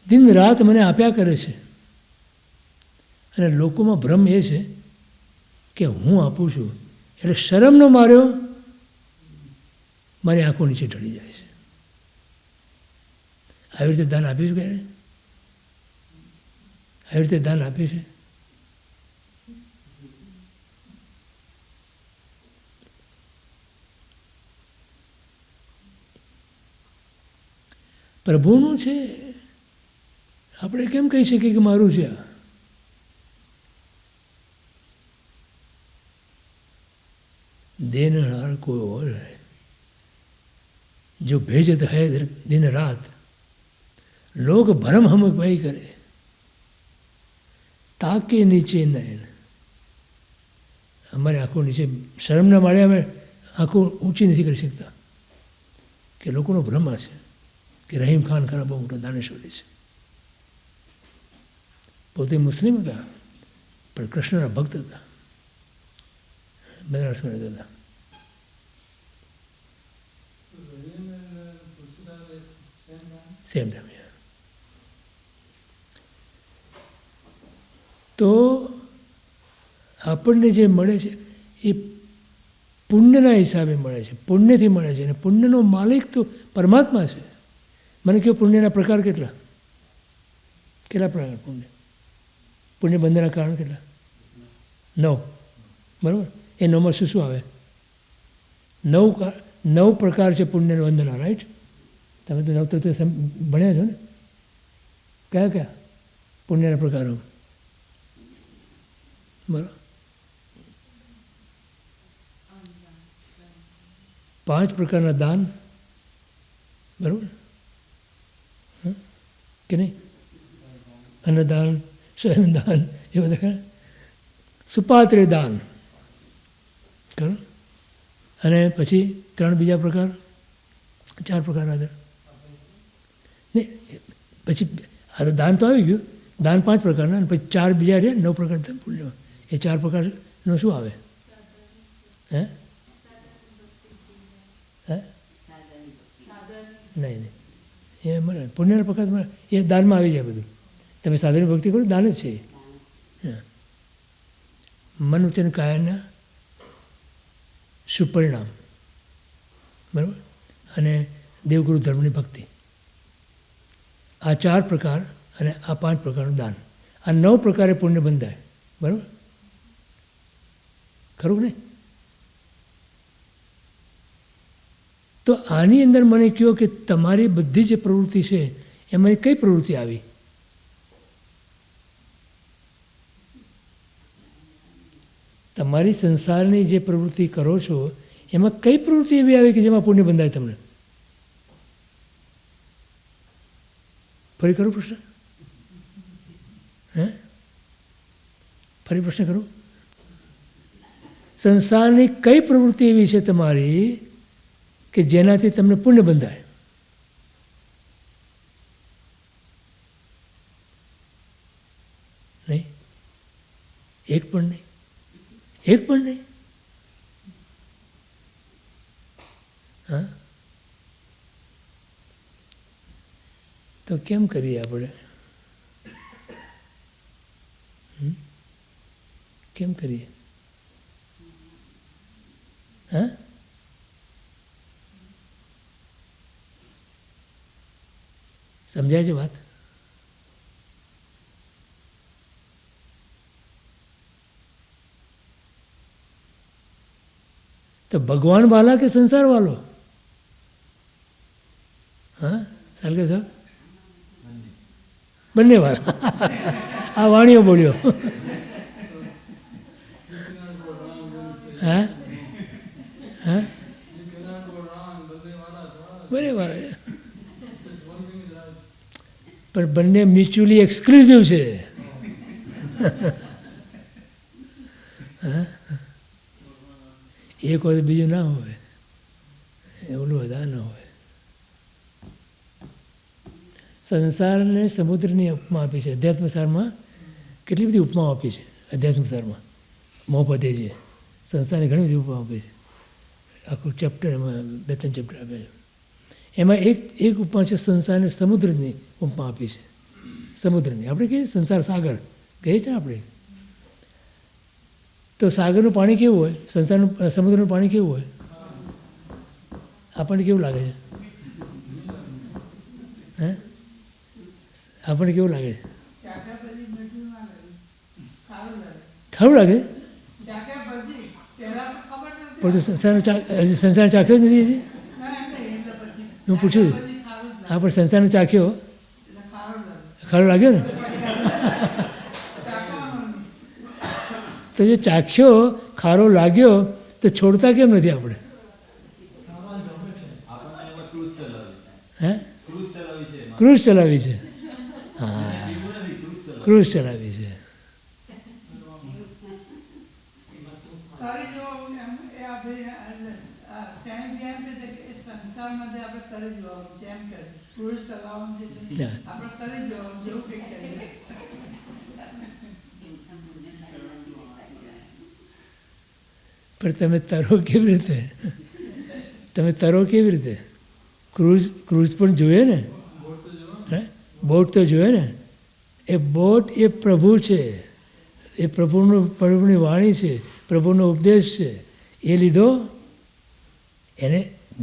દિન રાત મને આપ્યા કરે છે, અને લોકોમાં ભ્રમ એ છે કે હું આપું છું એટલે શરમનો માર્યો મારી આંખો નીચે ઢળી જાય છે. આવી રીતે દાન આપ્યું છે ક્યારે? આવી રીતે દાન આપ્યું છે? પ્રભુનું છે, આપણે કેમ કહી શકીએ કે મારું છે આ? देनहार कोई और है जो भेजत है दिन रात लोग भरम हम भाई करे ताके नीचे नयन. हमारे आंखों नीचे शर्म ना मारे हमें आंखों ऊंची नहीं कर सकता कि लोगों को भ्रम है कि रहीम खान खाना बहुत मोटा दानेश्वरी है. पोते मुस्लिम था पर कृष्णना भक्त था. બધા અર્થમાં રહેતા હતા. Same time. તો આપણને જે મળે છે એ પુણ્યના હિસાબે મળે છે, પુણ્યથી મળે છે. અને પુણ્યનો માલિક તો પરમાત્મા છે. મને કહ્યું પુણ્યના પ્રકાર કેટલા? કેટલા પ્રકાર પુણ્ય? પુણ્ય બંધના કારણ કેટલા? 9. બરાબર? એ 9માં શું શું આવે? 9 પ્રકાર છે પુણ્યનો વંદના. રાઈટ? તમે તો 9 તત્વ ભણ્યા છો ને? કયા કયા પુણ્યના પ્રકારો? બરાબર. 5 પ્રકારના દાન. બરાબર કે નહીં? અન્નદાન, શયનદાન, એ બધા. સુપાત્રે દાન કરો. અને પછી 3 બીજા પ્રકાર, 4 પ્રકાર આદર નહીં. પછી આ તો દાન તો આવી ગયું. દાન 5 પ્રકારના, અને પછી 4 બીજા રહ્યા 9 પ્રકાર પુણ્ય. એ 4 પ્રકારનો શું આવે? હે હે નહીં નહીં, એ મને પુણ્યના પ્રકાર એ દાનમાં આવી જાય બધું. તમે સાધનની ભક્તિ કરો, દાન જ છે એ. મન વચન કાયાના શુભ પરિણામ. બરાબર? અને દેવગુરુ ધર્મની ભક્તિ. આ 4 પ્રકાર અને આ 5 પ્રકારનું દાન. આ 9 પ્રકારે પુણ્ય બંધાય. બરાબર? ખરું ને? તો આની અંદર મને કહો કે તમારી બધી જે પ્રવૃત્તિ છે એમાં કઈ પ્રવૃત્તિ આવી? તમારી સંસારની જે પ્રવૃત્તિ કરો છો એમાં કઈ પ્રવૃત્તિ એવી આવી કે જેમાં પુણ્ય બંધાય તમને? ફરી કરું પ્રશ્ન? હે ફરી પ્રશ્ન કરું? સંસારની કઈ પ્રવૃત્તિ એવી છે તમારી કે જેનાથી તમને પુણ્ય બંધાય? નહીં, એક પણ નહીં. એક પણ નહીં. હા, તો કેમ કરીએ આપણે? કેમ કરીએ? હા, સમજાય છે વાત? तो भगवान वाला के संसार वालो? हाँ साल के साहब बनने वाला. आ वाणियों बोलियो. हाँ हाँ बने वाला. पर बनने म्यूचुअली एक्सक्लूसिव છે. એક હોય તો બીજું ના હોય, ઓલું હોય આ ના હોય. સંસારને સમુદ્રની ઉપમા આપી છે. અધ્યાત્મસારમાં કેટલી બધી ઉપમાઓ આપી છે. અધ્યાત્મસારમાં મોહપદે છે. સંસારની ઘણી બધી ઉપમા આપી છે. આખું ચેપ્ટર એમાં 2-3 ચેપ્ટર આપ્યા છે. એમાં એક ઉપમા છે સંસારને સમુદ્રની ઉપમા આપી છે. સમુદ્રની આપણે કહીએ સંસાર સાગર કહીએ છીએ આપણે. તો સાગરનું પાણી કેવું હોય, સંસારનું સમુદ્રનું પાણી કેવું હોય? આપણને કેવું લાગે છે? હે, આપણને કેવું લાગે છે? ખારું લાગે? પણ સંસાર ચાખ્યો જ નથી હજી? હું પૂછ્યું, હા, પણ સંસારનો ચાખ્યો, ખારો લાગ્યો ને? તો જે ચાખ્યો ખારો લાગ્યો તો છોડતા કેમ નથી આપણે? હે, ક્રૂઝ ચલાવી છે. હા, ક્રૂઝ ચલાવી છે. પણ તમે તરો કેવી રીતે? તમે તરો કેવી રીતે? ક્રૂઝ પણ જોઈએ ને, બોટ તો જોઈએ ને. એ બોટ એ પ્રભુ છે, એ પ્રભુની વાણી છે, પ્રભુનો ઉપદેશ છે. એ લીધો એને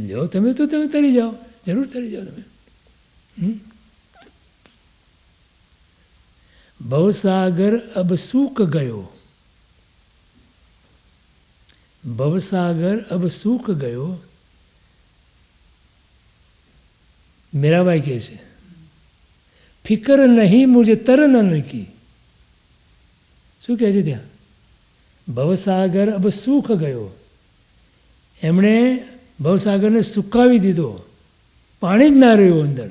લો તમે, તો તમે તરી જાઓ, જરૂર તરી જાઓ તમે. ભવસાગર અબ સૂક ગયો, ભવસાગર અબ સૂક ગયો. મીરાબાઈ કહે છે, ફિકર નહીં મુझे તરન કી. શું કહે છે ત્યાં? ભવસાગર અબ સૂક ગયો. એમણે ભવસાગરને સુકાવી દીધો, પાણી જ ના રહ્યું અંદર.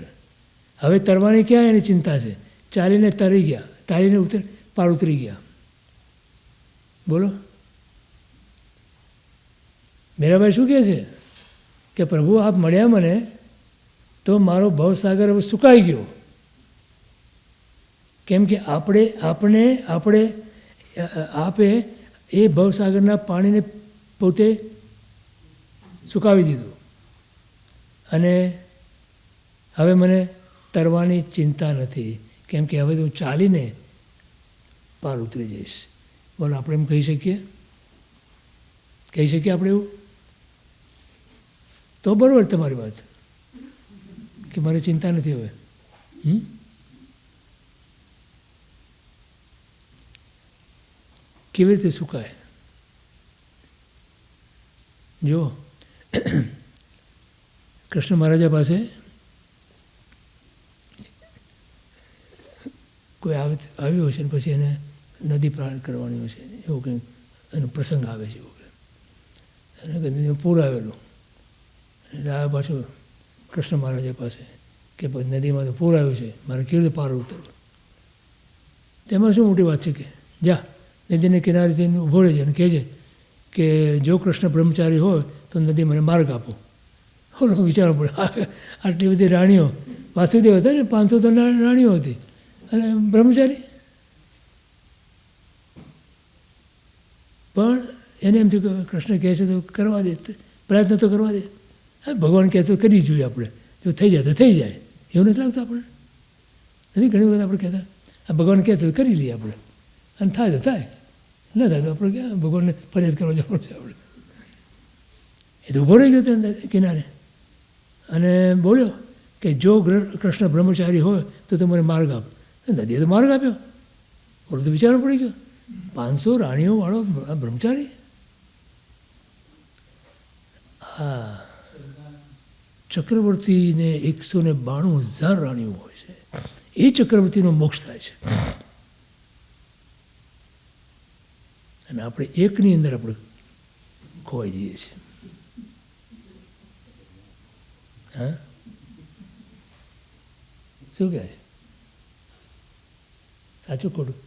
હવે તરવાની ક્યાં એની ચિંતા છે? ચાલીને તરી ગયા, ચાલીને પાર ઉતરી ગયા. બોલો, મીરાબાઈ શું કહે છે કે પ્રભુ આપ મળ્યા મને તો મારો ભવસાગર હવે સુકાઈ ગયો. કેમ કે આપણે આપે એ ભવસાગરના પાણીને પોતે સુકાવી દીધું અને હવે મને તરવાની ચિંતા નથી, કેમ કે હવે હું ચાલીને પાર ઉતરી જઈશ. બોલો, આપણે એમ કહી શકીએ? કહી શકીએ આપણે એવું? તો બરાબર તમારી વાત કે મારે ચિંતા નથી હવે. કેવી રીતે સુકાય? જો કૃષ્ણ મહારાજા પાસે કોઈ આવ્યું હશે ને પછી એને નદી પાર કરવાની હશે, એવું કંઈક એનો પ્રસંગ આવે છે. એવું કે નદીમાં પૂર આવેલું એટલે આ પાછું કૃષ્ણ મહારાજા પાસે કે નદીમાં તો પૂર આવ્યું છે, મારે કેવી રીતે પાર ઉતરવું? તેમાં શું મોટી વાત છે કે જા નદીને કિનારેથી ઊભો રહેજે અને કહેજે કે જો કૃષ્ણ બ્રહ્મચારી હોય તો નદી મને માર્ગ આપો. ઓલો વિચારવું પડે, આટલી બધી રાણીઓ, વાસુદેવ હતા ને, 500 તો રાણીઓ હતી અને બ્રહ્મચારી. પણ એને એમ થયું કે કૃષ્ણ કહે છે તો કરવા દે, પ્રયત્ન તો કરવા દે. હા, ભગવાન કહે તો કરી જોઈએ આપણે, જો થઈ જાય તો થઈ જાય, એવું નથી લાગતું આપણે? નથી ઘણી વખત આપણે કહેતા આ ભગવાન કહે તો કરી લઈએ આપણે, અને થાય તો થાય, ન થાય તો આપણે ક્યાં ભગવાનને ફરિયાદ કરવા જવાનું છે આપણે? એ તો ઊભો રહી ગયો ત્યાં કિનારે અને બોલ્યો કે જો કૃષ્ણ બ્રહ્મચારી હોય તો મને માર્ગ આપ. નદીએ તો માર્ગ આપ્યો. બોલો, તો વિચારવું પડી ગયો, 500 રાણીઓવાળો બ્રહ્મચારી. હા, ચક્રવર્તીને 192,000 રાણીઓ હોય છે, એ ચક્રવર્તીનો મોક્ષ થાય છે. અને આપણે એકની અંદર આપણે ખોવાઈ જઈએ છીએ. હા, શું કહે છે? સાચું ખોટું?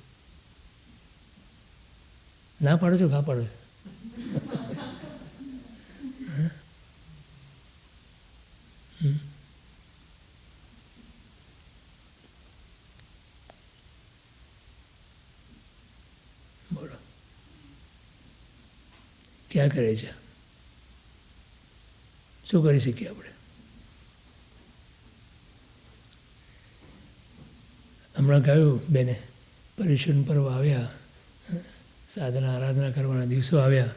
ના પાડો છો, ઘા પાડો છો? બોલો, ક્યાં કરે છે? શું કરી શકીએ આપણે? હમણાં કહ્યું બેને, પર્યુષણ પર્વ આવ્યા, સાધના આરાધના કરવાના દિવસો આવ્યા.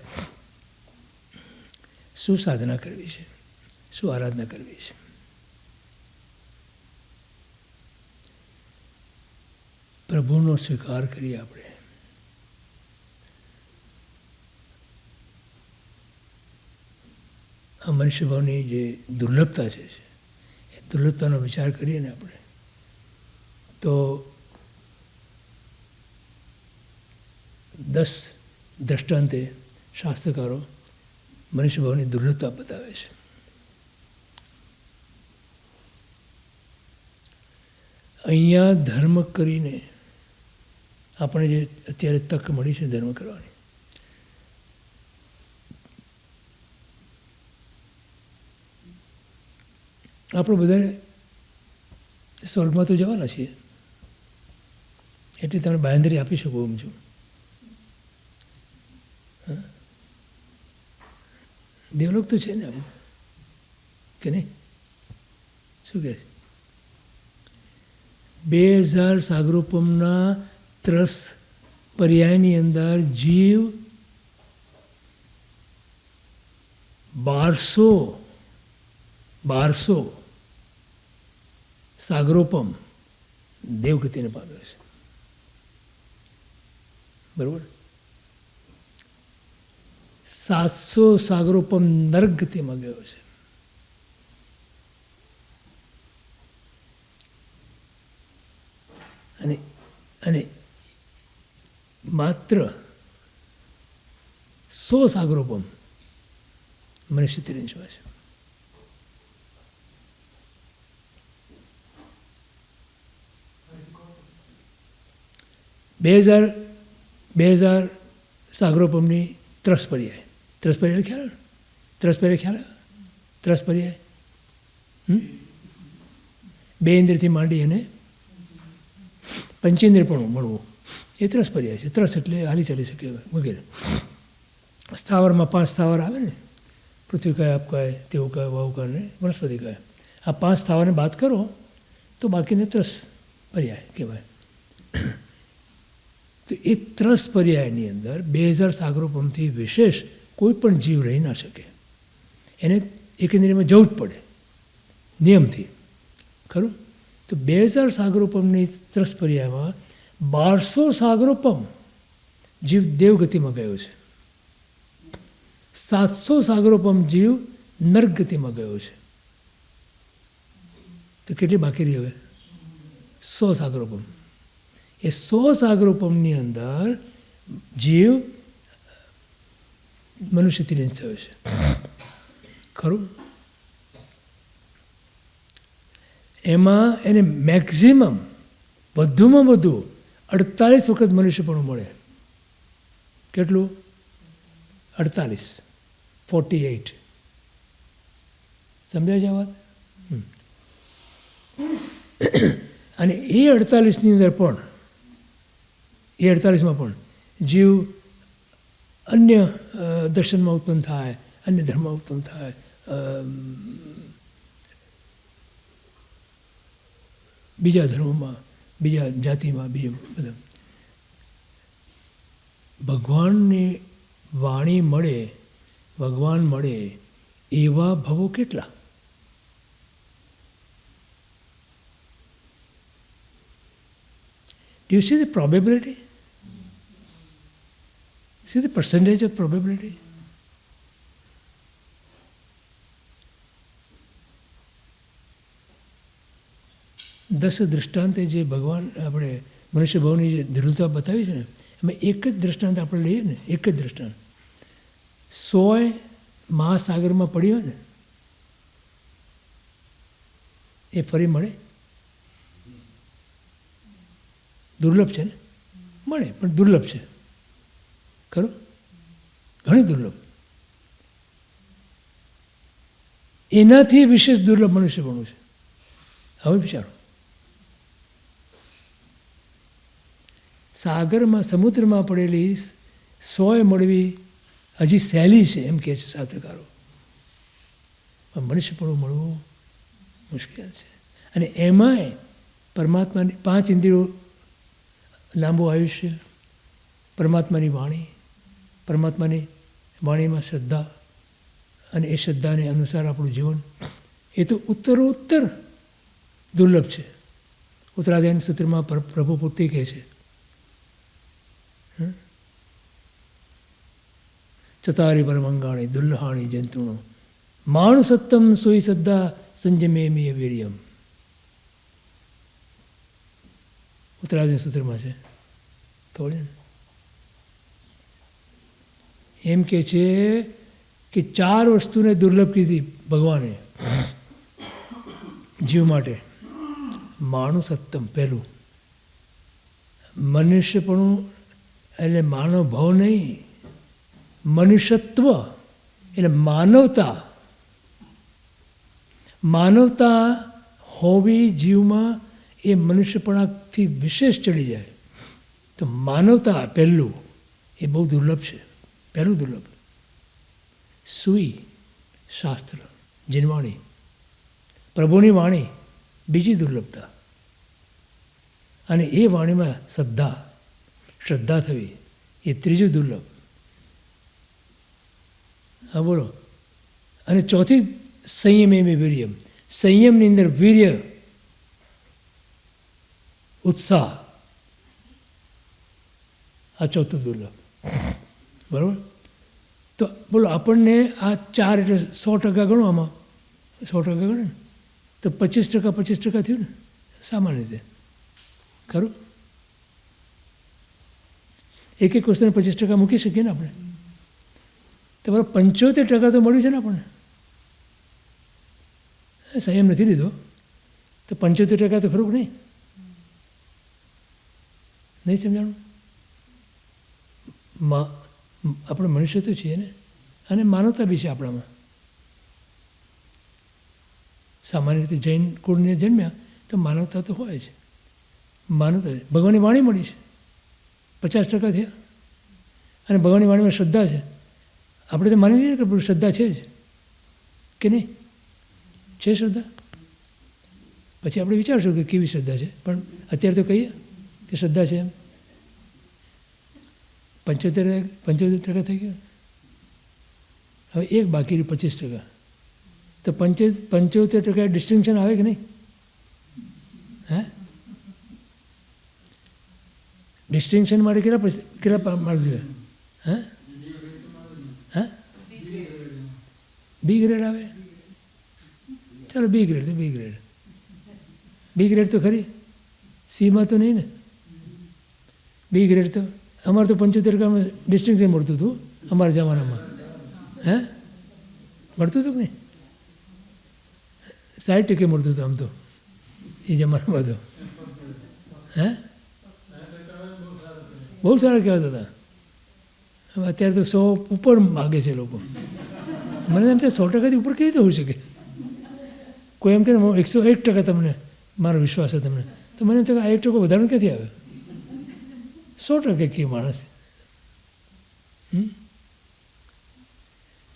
શું સાધના કરવી છે, શું આરાધના કરવી છે? પ્રભુનો સ્વીકાર કરીએ આપણે. આ મનુષ્ય ભાવની જે દુર્લભતા છે એ દુર્લભતાનો વિચાર કરીએ ને આપણે તો 10 દ્રષ્ટાંતે શાસ્ત્રકારો મનુષ્ય ભાવની દુર્લભતા બતાવે છે. અહીંયા ધર્મ કરીને આપણે જે અત્યારે તક મળી છે ધર્મ કરવાની, આપણે બધાને સ્વર્ગમાં તો જવાના છીએ એટલે તમે બાંયધરી આપી શકો એમ છું. દેવલોક તો છે ને આપણું, કે નહીં? શું કહે છે? 2000 સાગરોપમના ત્રસ પર્યાયની અંદર જીવ 1200 સાગરોપમ દેવગતિને પામ્યો છે. બરાબર? 700 સાગરોપમ નરક ગતિમાં ગયો છે. અને માત્ર 100 સાગરોપમ મનુષ્ય તિરંજવા છે. બે હજાર સાગરોપમની ત્રસ પર્યાય. ત્રસ પર્યાય ખ્યાલ? ત્રસ પર્યાય બે ઇન્દ્રિયથી માંડી અને પંચેન્દ્રિય પણ મળવું એ ત્રસ પર્યાય છે. ત્રસ એટલે હાલી ચાલી શકે વગેરે. સ્થાવરમાં 5 સ્થાવર આવે ને, પૃથ્વી કાય, આપકાય, તેવું કાય, વાયુ કાય ને વનસ્પતિ કાય. આ 5 સ્થાવરને બાદ કરો તો બાકીને ત્રસ પર્યાય કહેવાય. તો એ ત્રસ પર્યાયની અંદર 2000 સાગરોપમથી વિશેષ કોઈ પણ જીવ રહી ના શકે. એને એકંદરીમાં જવું જ પડે નિયમથી, ખરું? તો 2000 સાગરોપમની ત્રસ પર્યાયમાં 1200 સાગરોપમ જીવ દેવગતિમાં ગયો છે. 700 સાગરોપમ જીવ નર્ક ગતિમાં ગયો છે. તો કેટલી બાકી રહી હવે? 100 સાગરોપમ. એ 100 સાગરોપમની અંદર જીવ મનુષ્ય તિરંજ થયો છે, ખરું? એમાં એને મેક્ઝિમમ વધુમાં વધુ 48 વખત મનુષ્યપણું મળે. કેટલું? 48. સમજાય છે આ વાત? અને એ 48ની અંદર પણ, એ 48માં પણ જીવ અન્ય દર્શનમાં ઉત્પન્ન થાય, અન્ય ધર્મમાં ઉત્પન્ન થાય, બીજા ધર્મોમાં, બીજા જાતિમાં, બીજા બધા. ભગવાનની વાણી મળે, ભગવાન મળે એવા ભવો કેટલા? Do you see the probability? See the percentage of probability? દસ દ્રષ્ટાંતે જે ભગવાન આપણે મનુષ્ય ભાવની જે દૃઢતા બતાવી છે ને, એમાં એક જ દ્રષ્ટાંત આપણે લઈએ ને, એક જ દ્રષ્ટાંત 100 મહાસાગરમાં પડી હોય ને એ ફરી મળે? દુર્લભ છે ને? મળે પણ દુર્લભ છે, ખરું? ઘણી દુર્લભ. એનાથી વિશેષ દુર્લભ મનુષ્યપણું છે. હવે વિચારો, સાગરમાં, સમુદ્રમાં પડેલી 100 મળવી હજી સહેલી છે એમ કહે છે શાસ્ત્રકારો, પણ મનુષ્યપણું મળવું મુશ્કેલ છે. અને એમાંય પરમાત્માની 5 ઇન્દ્રિયો, લાંબુ આયુષ્ય, પરમાત્માની વાણી, પરમાત્માની વાણીમાં શ્રદ્ધા, અને એ શ્રદ્ધાને અનુસાર આપણું જીવન, એ તો ઉત્તરોત્તર દુર્લભ છે. ઉત્તરાધ્યાયન સૂત્રમાં પ્રભુ પોતે કહે છે, ચતારી પરમંગાણી દુલ્હાણી જંતુણો માણુ સત્તમ સોઈ શ્રદ્ધા સંજમેમીય વીર્યમ. ઉત્તરાધ્યાયન સૂત્રમાં છે, ખબર છે ને? એમ કે છે કે 4 વસ્તુને દુર્લભ કીધી ભગવાને જીવ માટે. માણુ સત્તમ પહેલું, મનુષ્યપણું એટલે માનવ ભાવ નહીં, મનુષ્યત્વ એટલે માનવતા. માનવતા હોવી જીવમાં એ મનુષ્યપણાથી વિશેષ ચડી જાય. તો માનવતા પહેલું એ બહુ દુર્લભ છે, પહેલું દુર્લભ. સુઈ શાસ્ત્ર જીનવાણી, પ્રભુની વાણી બીજી દુર્લભતા. અને એ વાણીમાં શ્રદ્ધા થવી એ ત્રીજું દુર્લભ. હા બોલો. અને ચોથી સંયમેમી વીર્યમ, સંયમની અંદર વીર્ય, ઉત્સાહ, આ ચોથું દુર્લભ. બરાબર. તો બોલો આપણને આ 4 એટલે 100% ગણો, આમાં 100% ગણે ને તો 25% થયું ને સામાન્ય રીતે, ખરું? એક વસ્તુને 25% મૂકી શકીએ ને આપણે. તમારે 75% તો મળ્યું છે ને આપણને. સંયમ નથી લીધો તો 75% તો ખરું કે નહીં? નહીં સમજાણું? આપણે મનુષ્ય તો છીએ ને, અને માનવતા બી છે આપણામાં. સામાન્ય રીતે જૈન કુળને જન્મ્યા તો માનવતા તો હોય છે. માનવતા ભગવાનની વાણી મળી છે, 50% થયા. અને ભગવાનની વાણીમાં શ્રદ્ધા છે. આપણે તો માની લઈએ કે શ્રદ્ધા છે જ કે નહીં? છે શ્રદ્ધા. પછી આપણે વિચારશું કે કેવી શ્રદ્ધા છે, પણ અત્યારે તો કહીએ કે શ્રદ્ધા છે એમ. 75% થઈ ગયો. હવે એક બાકી 25%. તો 75% ડિસ્ટિંક્શન આવે કે નહીં? હે? ડિસ્ટિંક્શન માટે કેટલા માર્ક જોઈએ? હે? હા, બી ગ્રેડ આવે. ચાલો બી ગ્રેડ તો બી ગ્રેડ તો ખરી, સીમાં તો નહીં ને. બી ગ્રેડ તો અમારે તો 75% ડિસ્ટિંક્શન મળતું હતું અમારા જમાનામાં. હે? મળતું હતું કે નહીં? 60% મળતું હતું આમ તો એ જમાનામાં તો. હે? બહુ સારા કહેવાતા હતા. હવે અત્યારે તો 100 ઉપર માગે છે લોકો. મને એમ થાય 100%થી ઉપર કેવી રીતે હોઈ શકે? કોઈ એમ કે 101% તમને મારો વિશ્વાસ છે તમને, તો મને એમ થાય કે આ 1% વધારે ક્યાંથી આવે? 100% કે માણસ.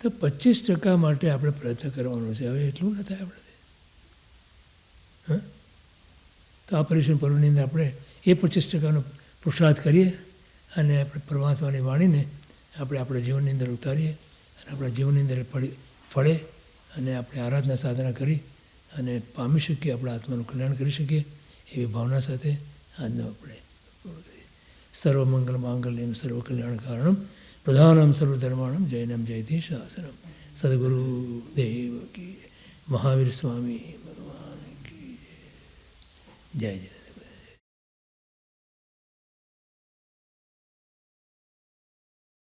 તો 25% માટે આપણે પ્રયત્ન કરવાનો છે. હવે એટલું ન થાય આપણાથી. હા, તો આ પર્યુષણ પર્વની અંદર આપણે એ 25%નો પુરુષાર્થ કરીએ અને આપણે પરમાત્માની વાણીને આપણે આપણા જીવનની અંદર ઉતારીએ અને આપણા જીવનની અંદર ફળે અને આપણે આરાધના સાધના કરી અને પામી શકીએ, આપણા આત્માનું કલ્યાણ કરી શકીએ એવી ભાવના સાથે આજનો આપણે સર્વમંગલ માંગલ્યમ સર્વ કલ્યાણ કારણમ પ્રધાનમ સર્વધર્માણમ જૈનમ જયતિ શાસનમ સદગુરુ દેવ કી, મહાવીર સ્વામી ભગવાન કી જય. જય.